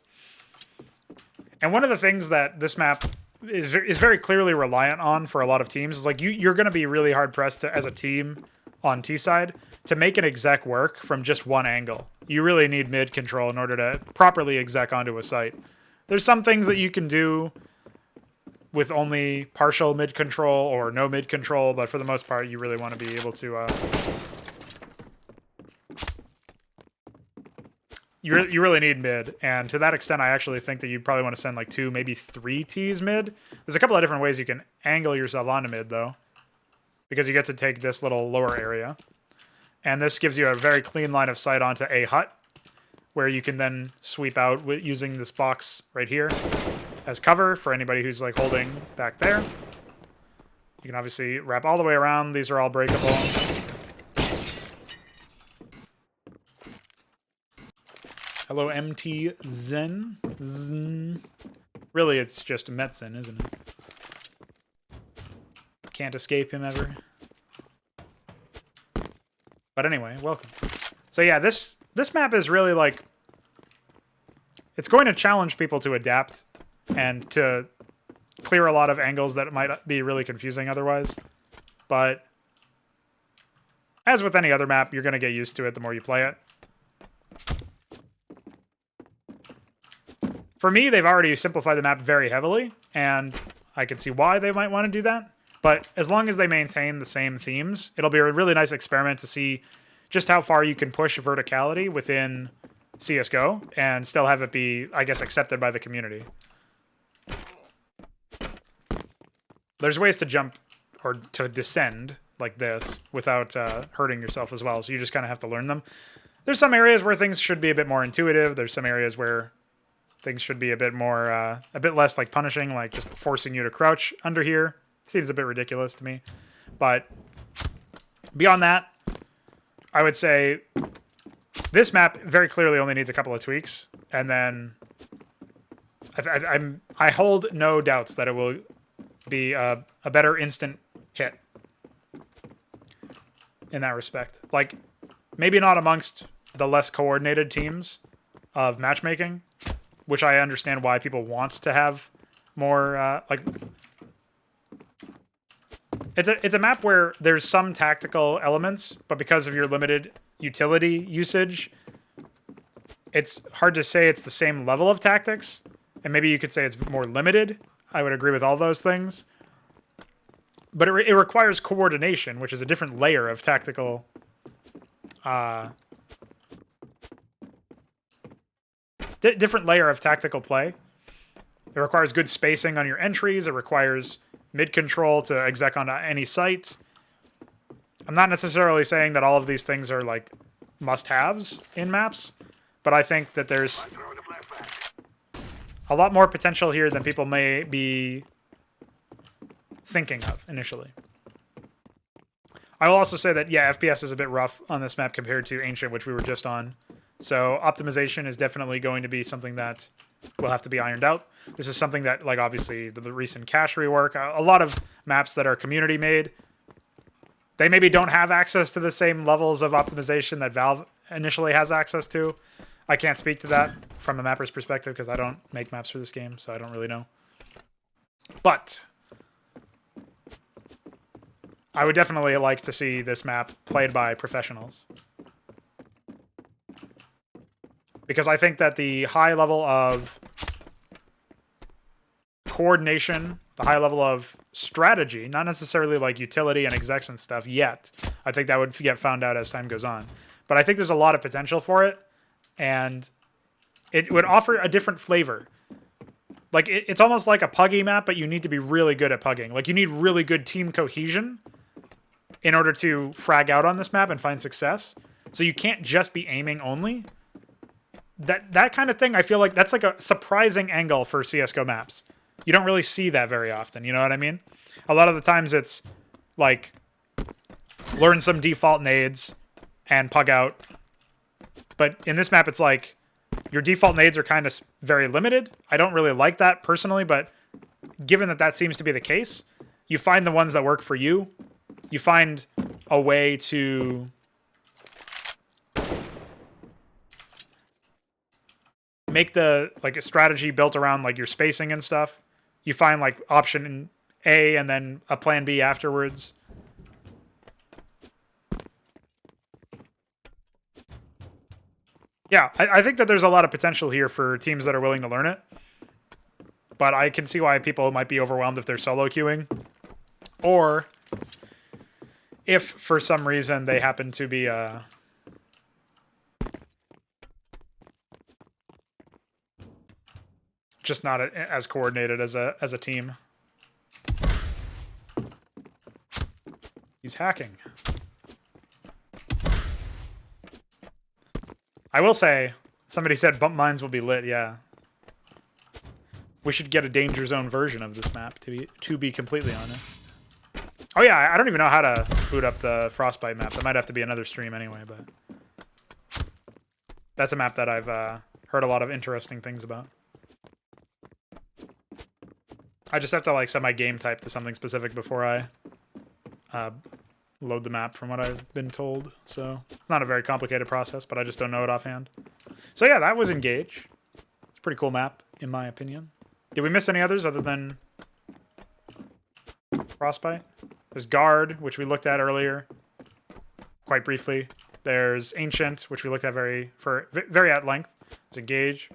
And one of the things that this map is very clearly reliant on for a lot of teams is like you're going to be really hard pressed to, as a team on T side, to make an exec work from just one angle. You really need mid control in order to properly exec onto a site. There's some things that you can do with only partial mid control or no mid control, but for the most part, you really want to be able to. You really need mid, and to that extent, I actually think that you probably want to send like 2, maybe 3 Ts mid. There's a couple of different ways you can angle yourself onto mid, though, because you get to take this little lower area, and this gives you a very clean line of sight onto a hut, where you can then sweep out using this box right here as cover for anybody who's like holding back there. You can obviously wrap all the way around. These are all breakable. Hello, MT Zen. Really, it's just Metzen, isn't it? Can't escape him ever. But anyway, welcome. So yeah, this map is really like, it's going to challenge people to adapt and to clear a lot of angles that might be really confusing otherwise. But as with any other map, you're going to get used to it the more you play it. For me, they've already simplified the map very heavily, and I can see why they might want to do that. But as long as they maintain the same themes, it'll be a really nice experiment to see just how far you can push verticality within CSGO and still have it be, I guess, accepted by the community. There's ways to jump or to descend like this without hurting yourself as well, so you just kind of have to learn them. There's some areas where things should be a bit more intuitive. There's some areas where Things should be a bit more, a bit less like punishing, like just forcing you to crouch under here. Seems a bit ridiculous to me. But beyond that, I would say this map very clearly only needs a couple of tweaks, and then I hold no doubts that it will be a better instant hit in that respect. Like, maybe not amongst the less coordinated teams of matchmaking, which I understand why people want to have more, like... It's a map where there's some tactical elements, but because of your limited utility usage, it's hard to say it's the same level of tactics, and maybe you could say it's more limited. I would agree with all those things. But it requires coordination, which is a different layer of tactical... different layer of tactical play. It requires good spacing on your entries. It requires mid-control to exec onto any site. I'm not necessarily saying that all of these things are like must-haves in maps, but I think that there's a lot more potential here than people may be thinking of initially. I will also say that, yeah, FPS is a bit rough on this map compared to Ancient, which we were just on. So optimization is definitely going to be something that will have to be ironed out. This is something that, like, obviously, the recent cache rework, a lot of maps that are community-made, they maybe don't have access to the same levels of optimization that Valve initially has access to. I can't speak to that from a mapper's perspective because I don't make maps for this game, so I don't really know. But I would definitely like to see this map played by professionals. Because I think that the high level of coordination, the high level of strategy, not necessarily like utility and execs and stuff yet. I think that would get found out as time goes on. But I think there's a lot of potential for it, and it would offer a different flavor. Like, it's almost like a puggy map, but you need to be really good at pugging. Like, you need really good team cohesion in order to frag out on this map and find success. So you can't just be aiming only. That kind of thing, I feel like that's like a surprising angle for CSGO maps. You don't really see that very often, you know what I mean? A lot of the times it's like learn some default nades and pug out. But in this map, it's like your default nades are kind of very limited. I don't really like that personally, but given that that seems to be the case, you find the ones that work for you. You find a way to make the like a strategy built around like your spacing and stuff. You find like option A and then a plan B afterwards. Yeah, I think that there's a lot of potential here for teams that are willing to learn it. But I can see why people might be overwhelmed if they're solo queuing. Or if for some reason they happen to be just not as coordinated as a team. He's hacking. I will say, somebody said bump mines will be lit, yeah. We should get a danger zone version of this map, to be completely honest. Oh yeah, I don't even know how to boot up the Frostbite map. That might have to be another stream anyway, but that's a map that I've heard a lot of interesting things about. I just have to like set my game type to something specific before I load the map from what I've been told. So it's not a very complicated process, but I just don't know it offhand. So yeah, that was Engage. It's a pretty cool map, in my opinion. Did we miss any others other than Frostbite? There's Guard, which we looked at earlier, quite briefly. There's Ancient, which we looked at very at length. There's Engage.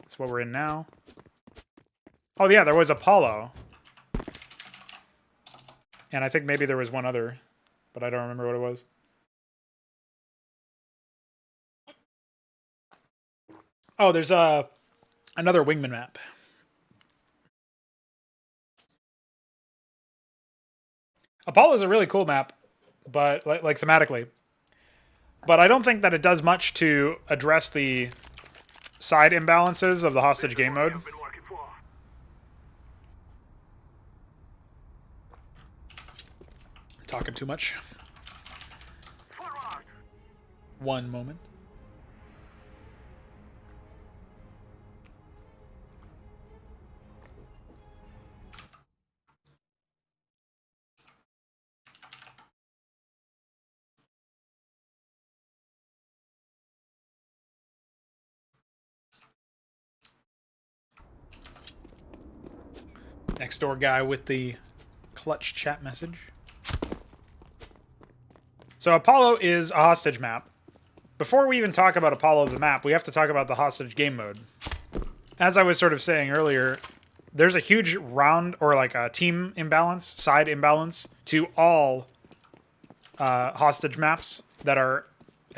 That's what we're in now. Oh yeah, there was Apollo. And I think maybe there was one other, but I don't remember what it was. Oh, there's another Wingman map. Apollo is a really cool map, but like thematically. But I don't think that it does much to address the side imbalances of the hostage game mode. Talking too much. One moment. Next door guy with the clutch chat message. So Apollo is a hostage map. Before we even talk about Apollo the map, we have to talk about the hostage game mode. As I was sort of saying earlier, there's a huge round or like a team imbalance, side imbalance to all hostage maps that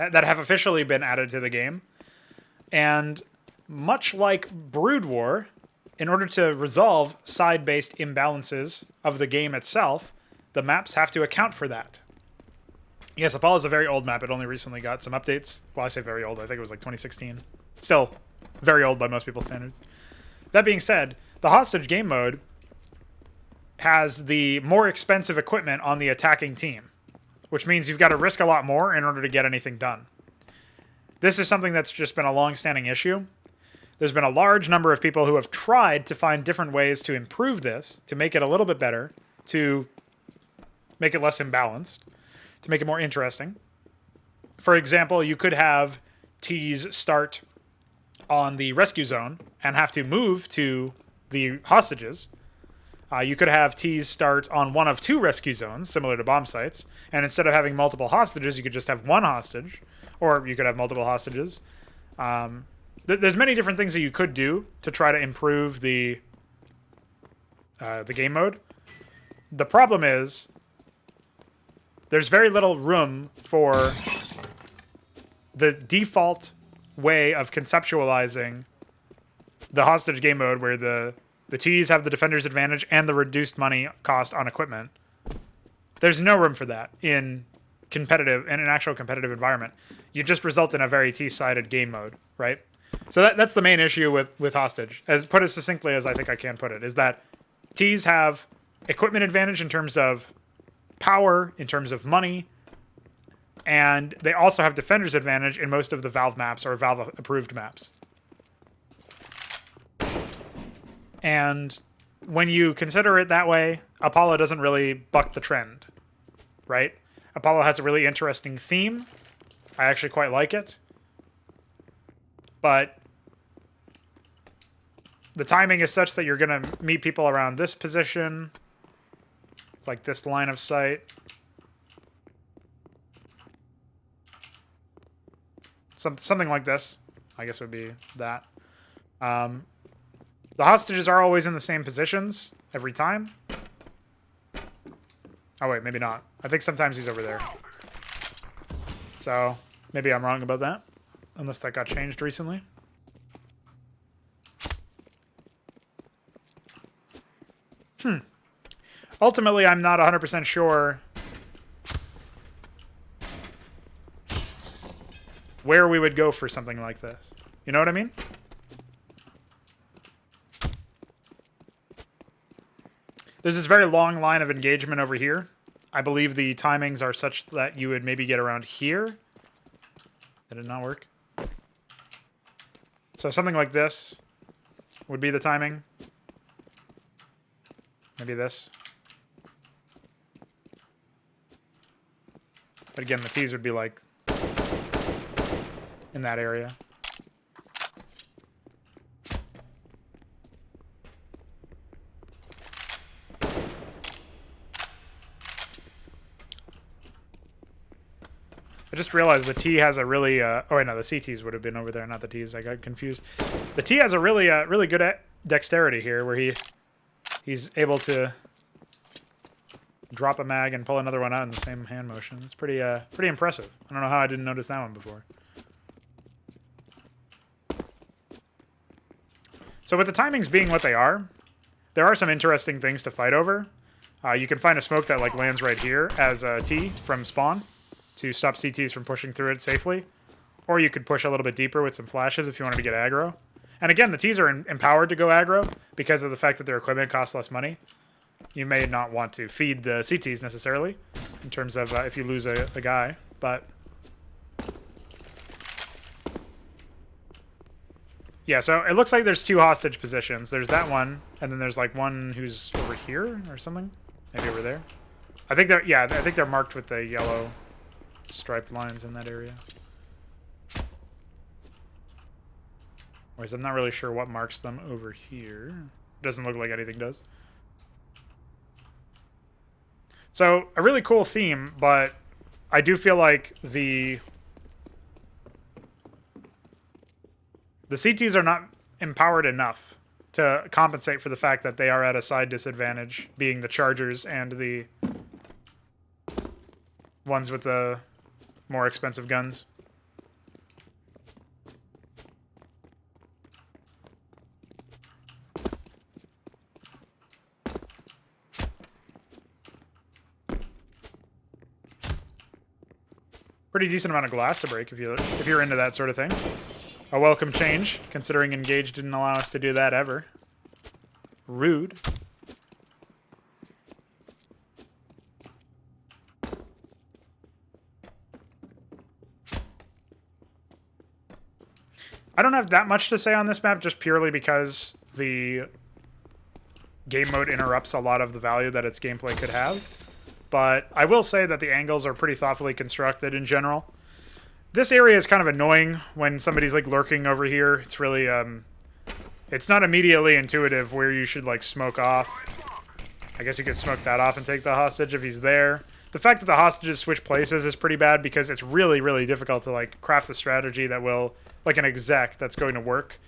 have officially been added to the game. And much like Brood War, in order to resolve side-based imbalances of the game itself, the maps have to account for that. Yes, Apollo is a very old map. It only recently got some updates. Well, I say very old. I think it was like 2016. Still very old by most people's standards. That being said, the hostage game mode has the more expensive equipment on the attacking team, which means you've got to risk a lot more in order to get anything done. This is something that's just been a long-standing issue. There's been a large number of people who have tried to find different ways to improve this, to make it a little bit better, to make it less imbalanced, to make it more interesting. For example, you could have T's start on the rescue zone and have to move to the hostages. You could have T's start on one of two rescue zones, similar to bomb sites, and instead of having multiple hostages, you could just have one hostage, or you could have multiple hostages. There's many different things that you could do to try to improve the game mode. The problem is there's very little room for the default way of conceptualizing the hostage game mode where the T's have the defender's advantage and the reduced money cost on equipment. There's no room for that in an actual competitive environment. You just result in a very T-sided game mode, right? So that's the main issue with hostage. As put as succinctly as I think I can put it, is that T's have equipment advantage in terms of power, in terms of money, and they also have defender's advantage in most of the Valve maps or Valve approved maps. And when you consider it that way, Apollo doesn't really buck the trend, right? Apollo has a really interesting theme. I actually quite like it. But the timing is such that you're going to meet people around this position. It's like this line of sight. Something like this, I guess, would be that. The hostages are always in the same positions every time. Oh, wait, maybe not. I think sometimes he's over there. So, maybe I'm wrong about that. Unless that got changed recently. Ultimately, I'm not 100% sure where we would go for something like this. You know what I mean? There's this very long line of engagement over here. I believe the timings are such that you would maybe get around here. Did it not work? So something like this would be the timing. Maybe this. But again, the T's would be like in that area. I just realized the T has a really... oh, wait, no, the CTs would have been over there, not the T's. I got confused. The T has a really really good dexterity here, where he's able to drop a mag and pull another one out in the same hand motion. It's pretty impressive. I don't know how I didn't notice that one before. So with the timings being what they are, there are some interesting things to fight over. You can find a smoke that like lands right here as a T from spawn to stop CTs from pushing through it safely. Or you could push a little bit deeper with some flashes if you wanted to get aggro. And again, the Ts are empowered to go aggro because of the fact that their equipment costs less money. You may not want to feed the CTs necessarily in terms of if you lose a guy, but... Yeah, so it looks like there's 2 hostage positions. There's that one, and then there's like one who's over here or something. Maybe over there. I think they're, yeah, I think they're marked with the yellow striped lines in that area. Whereas I'm not really sure what marks them over here. Doesn't look like anything does. So, a really cool theme, but I do feel like the CTs are not empowered enough to compensate for the fact that they are at a side disadvantage, being the chargers and the ones with the more expensive guns. Pretty decent amount of glass to break if you're into that sort of thing. A welcome change, considering Engage didn't allow us to do that ever. Rude. I don't have that much to say on this map, just purely because the game mode interrupts a lot of the value that its gameplay could have. But I will say that the angles are pretty thoughtfully constructed in general. This area is kind of annoying when somebody's like lurking over here. It's really, it's not immediately intuitive where you should like smoke off. I guess you could smoke that off and take the hostage if he's there. The fact that the hostages switch places is pretty bad because it's really, really difficult to like craft a strategy that will, like an exec that's going to work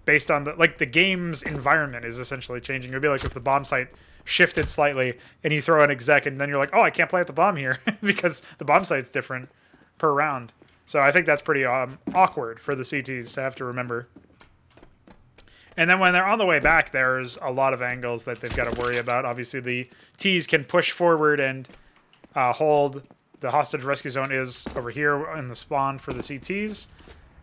based on the, like the game's environment is essentially changing. It would be like if the bomb site shifted slightly and you throw an exec and then you're like, oh, I can't plant the bomb here because the bomb site's different per round. So I think that's pretty awkward for the CTs to have to remember. And then when they're on the way back, there's a lot of angles that they've got to worry about. Obviously, the Ts can push forward and hold. The hostage rescue zone is over here in the spawn for the CTs.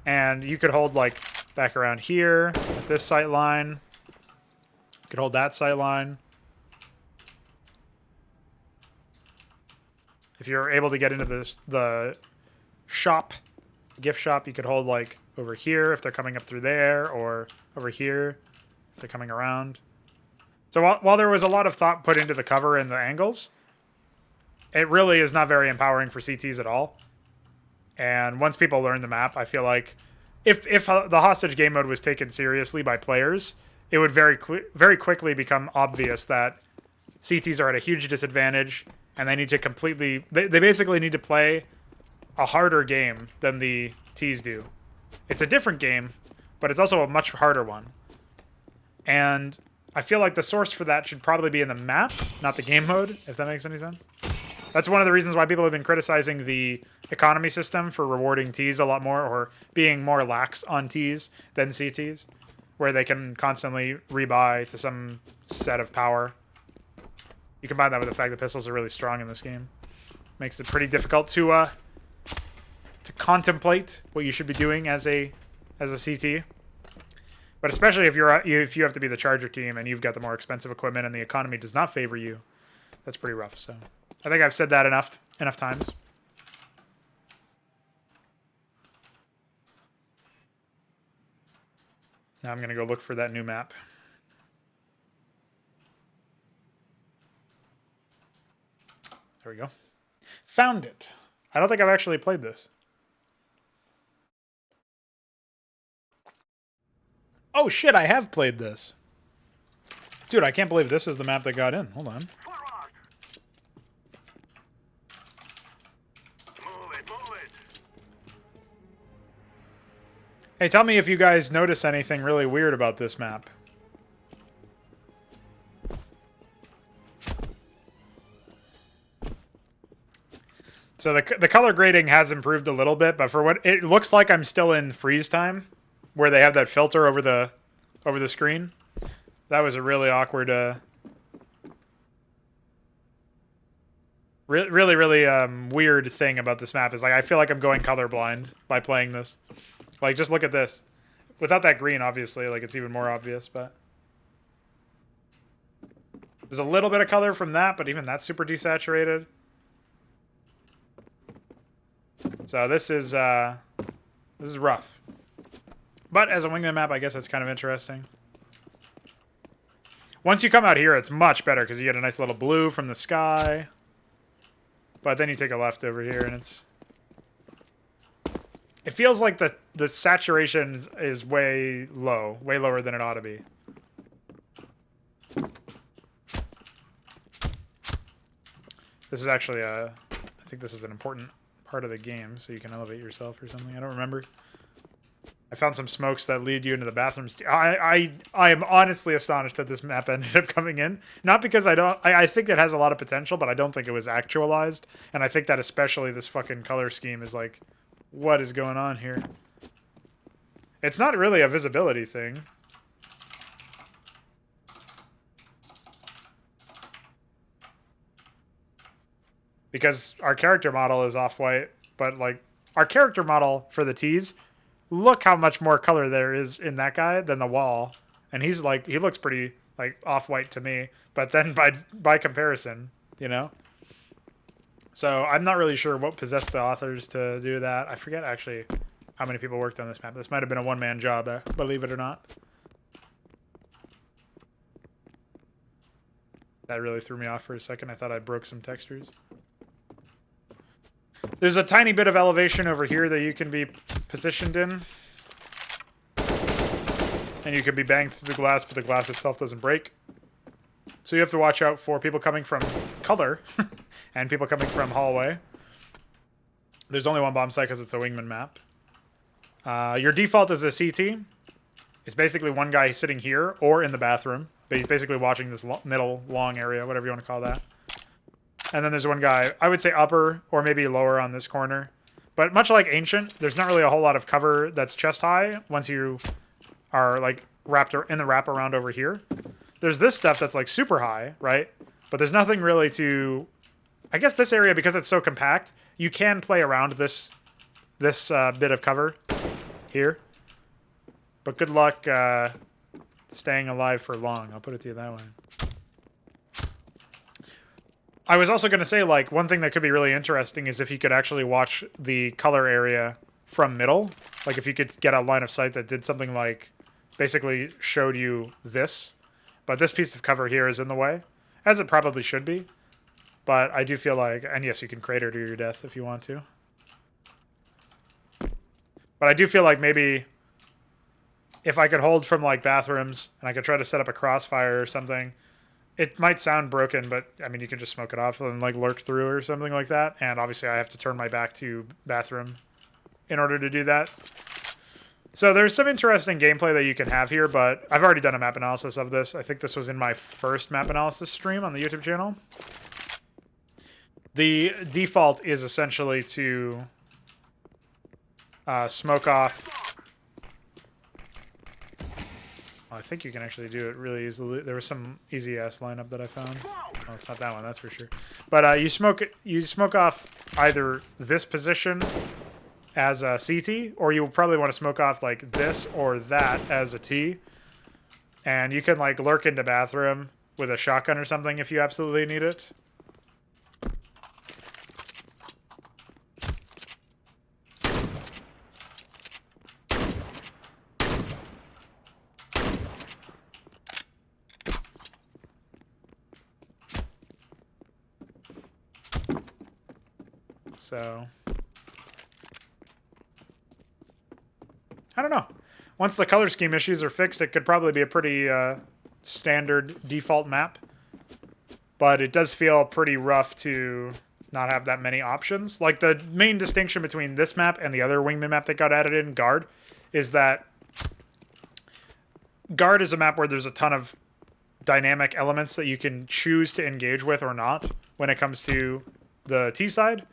And you could hold like back around here at this sight line. You could hold that sight line. If you're able to get into the shop, gift shop, you could hold like over here if they're coming up through there, or over here if they're coming around. So while there was a lot of thought put into the cover and the angles, it really is not very empowering for CTs at all. And once people learn the map, I feel like if the hostage game mode was taken seriously by players, it would very quickly become obvious that CTs are at a huge disadvantage, and they need to completely... They basically need to play a harder game than the Ts do. It's a different game, but it's also a much harder one. And I feel like the source for that should probably be in the map, not the game mode, if that makes any sense. That's one of the reasons why people have been criticizing the economy system for rewarding Ts a lot more, or being more lax on Ts than CTs, where they can constantly rebuy to some set of power. You combine that with the fact that pistols are really strong in this game. Makes it pretty difficult to contemplate what you should be doing as a CT. But especially if you have to be the charger team and you've got the more expensive equipment and the economy does not favor you, that's pretty rough. So I think I've said that enough times. Now I'm going to go look for that new map. There we go. Found it. I don't think I've actually played this. Oh shit, I have played this. Dude, I can't believe this is the map that got in. Hold on. Hey, tell me if you guys notice anything really weird about this map. So the color grading has improved a little bit, but for what it looks like, I'm still in freeze time, where they have that filter over the screen. That was a really awkward Really, really weird thing about this map is like I feel like I'm going colorblind by playing this. Like, just look at this. Without that green, obviously, like it's even more obvious, but there's a little bit of color from that, but even that's super desaturated. So this is rough. But as a wingman map, I guess that's kind of interesting. Once you come out here, it's much better because you get a nice little blue from the sky. But then you take a left over here, and it feels like the saturation is way low, way lower than it ought to be. This is actually I think this is an important part of the game, so you can elevate yourself or something. I don't remember. I found some smokes that lead you into the bathrooms. I am honestly astonished that this map ended up coming in. Not because I think it has a lot of potential, but I don't think it was actualized. And I think that especially this fucking color scheme is like, what is going on here? It's not really a visibility thing. Because our character model is off-white, but like our character model for the T's, look how much more color there is in that guy than the wall. And he's like, he looks pretty like off-white to me, but then by comparison, you know? So I'm not really sure what possessed the authors to do that. I forget actually how many people worked on this map. This might have been a one-man job, believe it or not. That really threw me off for a second. I thought I broke some textures. There's a tiny bit of elevation over here that you can be positioned in. And you can be banged through the glass, but the glass itself doesn't break. So you have to watch out for people coming from color and people coming from hallway. There's only one bomb site because it's a wingman map. Your default is a CT. It's basically one guy sitting here or in the bathroom. But he's basically watching this middle long area, whatever you want to call that. And then there's one guy, I would say upper or maybe lower on this corner. But much like Ancient, there's not really a whole lot of cover that's chest high once you are like wrapped in the wraparound over here. There's this stuff that's like super high, right? But there's nothing really to... I guess this area, because it's so compact, you can play around this bit of cover here. But good luck staying alive for long. I'll put it to you that way. I was also going to say, like, one thing that could be really interesting is if you could actually watch the color area from middle. Like, if you could get a line of sight that did something like, basically showed you this. But this piece of cover here is in the way, as it probably should be. But I do feel like, and yes, you can crater to your death if you want to. But I do feel like maybe if I could hold from, like, bathrooms, and I could try to set up a crossfire or something... It might sound broken, but, I mean, you can just smoke it off and, like, lurk through or something like that. And obviously I have to turn my back to bathroom in order to do that. So there's some interesting gameplay that you can have here, but I've already done a map analysis of this. I think this was in my first map analysis stream on the YouTube channel. The default is essentially to smoke off... I think you can actually do it really easily. There was some easy-ass lineup that I found. Oh, it's not that one, that's for sure. But you smoke off either this position as a CT, or you'll probably want to smoke off like this or that as a T. And you can like lurk into bathroom with a shotgun or something if you absolutely need it. So, I don't know. Once the color scheme issues are fixed, it could probably be a pretty standard default map. But it does feel pretty rough to not have that many options. Like, the main distinction between this map and the other wingman map that got added in, Guard, is that Guard is a map where there's a ton of dynamic elements that you can choose to engage with or not when it comes to the T side.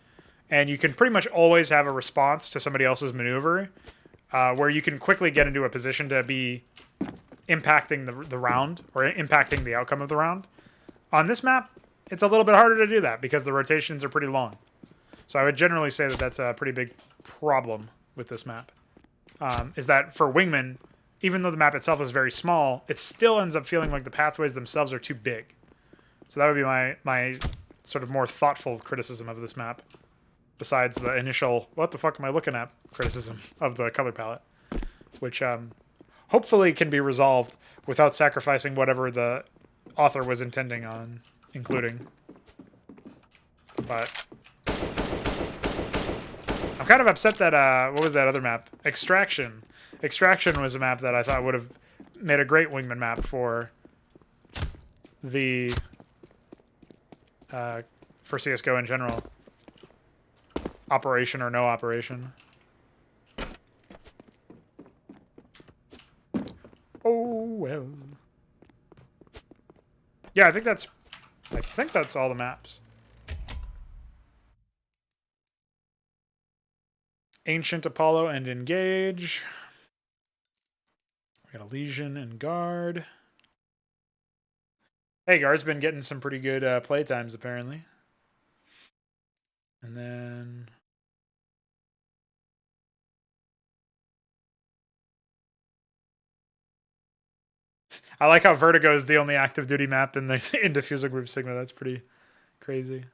And you can pretty much always have a response to somebody else's maneuver, where you can quickly get into a position to be impacting the round, or impacting the outcome of the round. On this map, it's a little bit harder to do that because the rotations are pretty long. So I would generally say that that's a pretty big problem with this map. Is that for wingmen, even though the map itself is very small, it still ends up feeling like the pathways themselves are too big. So that would be my sort of more thoughtful criticism of this map, besides the initial, what the fuck am I looking at, criticism of the color palette, which hopefully can be resolved without sacrificing whatever the author was intending on including. But I'm kind of upset that, what was that other map? Extraction. Extraction was a map that I thought would have made a great wingman map for the, for CSGO in general. Operation or no operation. Oh, well. Yeah, I think that's all the maps. Ancient Apollo and Engage. We got Elysion and Guard. Hey, Guard's been getting some pretty good play times, apparently. And then... I like how Vertigo is the only active duty map in the in Diffusal Group Sigma. That's pretty crazy.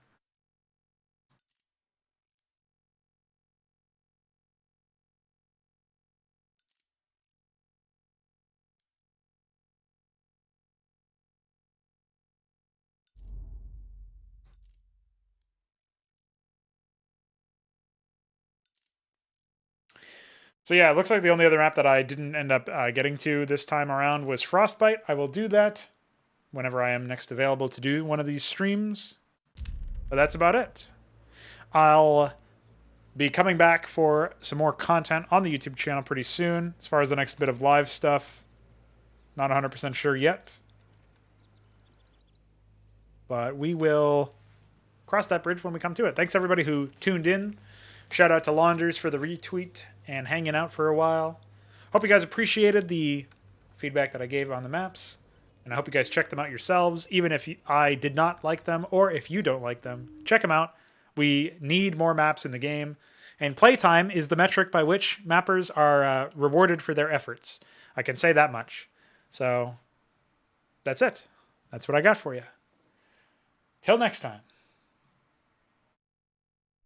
So yeah, it looks like the only other map that I didn't end up getting to this time around was Frostbite. I will do that whenever I am next available to do one of these streams. But that's about it. I'll be coming back for some more content on the YouTube channel pretty soon. As far as the next bit of live stuff, not 100% sure yet. But we will cross that bridge when we come to it. Thanks everybody who tuned in. Shout out to Launders for the retweet and hanging out for a while. Hope you guys appreciated the feedback that I gave on the maps. And I hope you guys check them out yourselves, even if I did not like them or if you don't like them. Check them out. We need more maps in the game. And playtime is the metric by which mappers are rewarded for their efforts. I can say that much. So that's it. That's what I got for you. Till next time.